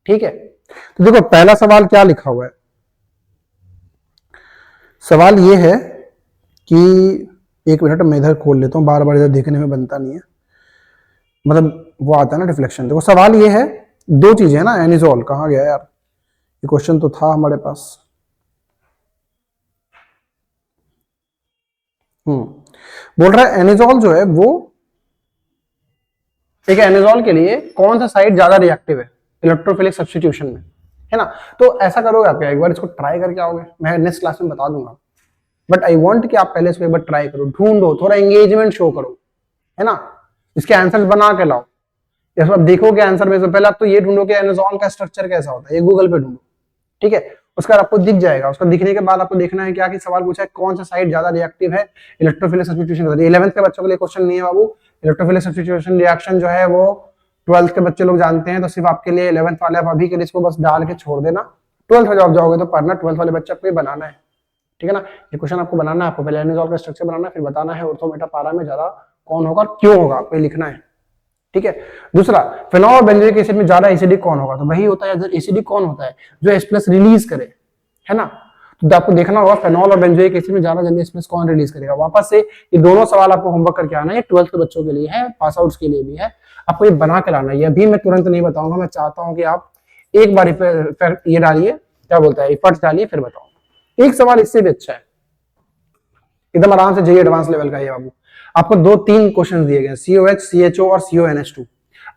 ठीक है। तो देखो पहला सवाल क्या लिखा हुआ है, सवाल ये है कि, एक मिनट मैं इधर खोल लेता हूं, बार बार इधर देखने में बनता नहीं है, मतलब वो आता है ना रिफ्लेक्शन। देखो सवाल ये है, दो चीजें है ना, एनिजोल कहाँ गया यार, ये क्वेश्चन तो था हमारे पास। बोल रहा है एनिजोल जो है वो, एक एनिजोल के लिए कौन सा साइड ज्यादा रिएक्टिव है इलेक्ट्रोफिलिक सब्स्टिट्यूशन में, है ना। तो ऐसा करोगे आप क्या, एक बार इसको ट्राई करके आओगे, मैं नेक्स्ट क्लास में बता दूंगा, बट आई वांट कि आप पहले इसको एक बार ट्राई करो, ढूंढो, थोड़ा एंगेजमेंट शो करो, है ना। इसके आंसर्स बना के लाओ, जब आप देखोगे आंसर में से पहले आप तो ये ढूंढो कि एनिजोल का स्ट्रक्चर कैसा होता है, ये गूगल पे ढूंढो, ठीक है। उसका आपको दिख जाएगा, उसका दिखने के बाद आपको देखना है क्या कि सवाल पूछा है कौन सा साइड ज्यादा रिएक्टिव है इलेक्ट्रोफिलिक सब्स्टिट्यूशन। 11th के बच्चों के लिए क्वेश्चन नहीं है बाबू, इलेक्ट्रोफिलिक सब्स्टिट्यूशन रिएक्शन जो है वो 12th के बच्चे लोग जानते हैं, तो सिर्फ आपके लिए 11th वाले आप अभी के लिए इसको बस डाल के छोड़ देना, 12th में जब जाओगे तो पढ़ना, 12th वाले बच्चे आपको ये बनाना है, ठीक है ना। ये क्वेश्चन आपको बनाना है, आपको पहले एनिजोल का स्ट्रक्चर बनाना है, फिर बताना है ऑर्थो मेटा पारा में ज्यादा कौन होगा और क्यों होगा, आपको लिखना है, ठीक है। दूसरा, फेनॉल और बेंजोइक एसिड में ज्यादा एसिडिक कौन होगा, तो वही होता है एसिडिक कौन होता है जो H+ रिलीज करे, है ना। तो आपको देखना होगा फेनॉल और बेंजोइक एसिड में ज्यादा जल्दी H+ कौन रिलीज करेगा। वापस से ये दोनों सवाल आपको होमवर्क करके आना है, 12th के बच्चों के लिए है, पास आउट्स के लिए भी है, आपको ये बना के लाना है। ये अभी मैं तुरंत नहीं बताऊंगा, मैं चाहता हूं कि आप एक बार ये डालिए, क्या बोलता है, एफर्ट्स डालिए फिर बताऊंगा। एक सवाल इससे भी अच्छा है, एकदम आराम से जाइए, एडवांस लेवल का है बाबू। आपको 2-3 क्वेश्चन दिए गए, COH, CHO और CONH2।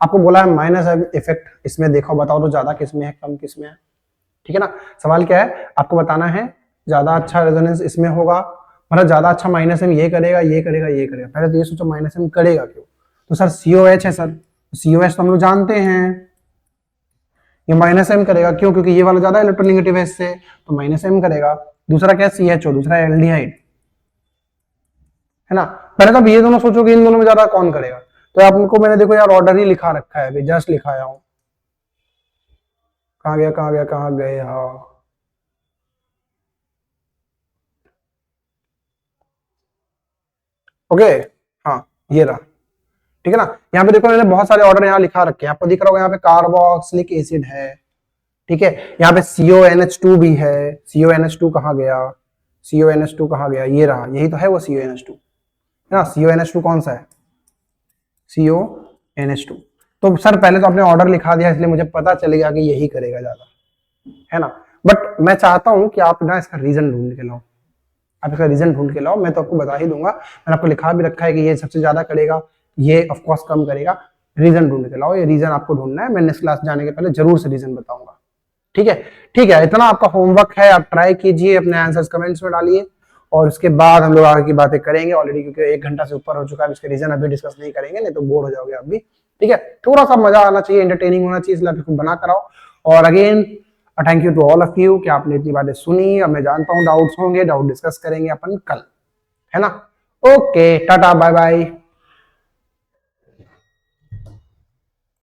आपको बोला है माइनस इफेक्ट इसमें देखो, बताओ तो ज्यादा किसमें है कम किसमें है, ठीक है ना। सवाल क्या है, आपको बताना है ज्यादा अच्छा रेजोनेंस इसमें होगा, मतलब ज्यादा अच्छा माइनस एम ये करेगा ये करेगा ये करेगा। पहले तो ये सोचो माइनस एम करेगा क्यों, तो सर COH है सर, COH तो हम लोग जानते हैं ये माइनस एम करेगा, क्यों, क्योंकि ये वाला ज्यादा इलेक्ट्रोनेगेटिव है इससे, तो माइनस एम करेगा। दूसरा क्या है, CHO, दूसरा एल्डिहाइड, है ना। पहले तो अब ये दोनों सोचो कि इन दोनों में ज्यादा कौन करेगा, तो आपको मैंने देखो यार ऑर्डर ही लिखा रखा है, अभी जस्ट लिखाया हूं, कहां गया कहां गया कहां गया, ओके, हाँ ये रहा, ठीक है ना। यहाँ पे देखो मैंने बहुत सारे ऑर्डर यहाँ लिखा रखे हैं, आपको दिख रहा होगा, यहाँ पे कार्बोक्सिलिक एसिड है, ठीक है। यहाँ पे CONH2 भी है, CONH2 कहाँ गया, CONH2 कहाँ गया, ये रहा, यही तो है वो CONH2, है ना। CONH2 कौन सा है, CONH2। तो सर पहले तो आपने ऑर्डर लिखा दिया इसलिए मुझे पता चल गया कि यही करेगा ज्यादा, है ना। बट मैं चाहता हूं कि आप ना इसका रीजन ढूंढ के लाओ, आप इसका रीजन ढूंढ के लाओ, मैं तो आपको बता ही दूंगा, मैंने आपको लिखा भी रखा है कि ये सबसे ज्यादा करेगा, ये ऑफ कोर्स कम करेगा। रीजन ढूंढ के लाओ, ये रीजन आपको ढूंढना है, मैं नेक्स्ट क्लास जाने के पहले जरूर से रीजन बताऊंगा, ठीक है। ठीक है, इतना आपका होमवर्क है, आप ट्राई कीजिए, अपने आंसर्स कमेंट्स में डालिए, और उसके बाद हम लोग आगे की बातें करेंगे। ऑलरेडी क्योंकि 1 घंटा से ऊपर हो चुका है, इसके रीजन अभी डिस्कस नहीं करेंगे, नहीं तो बोर हो जाओगे आप भी, ठीक है। थोड़ा सा मजा आना चाहिए, एंटरटेनिंग होना चाहिए, इसलिए आप इसको बना कराओ। और again thank you to all of you कि आपने इतनी बातें सुनी। अब मैं जानता हूँ डाउट्स होंगे, डाउट डिस्कस करेंगे अपन कल, है ना। Okay, tata bye bye.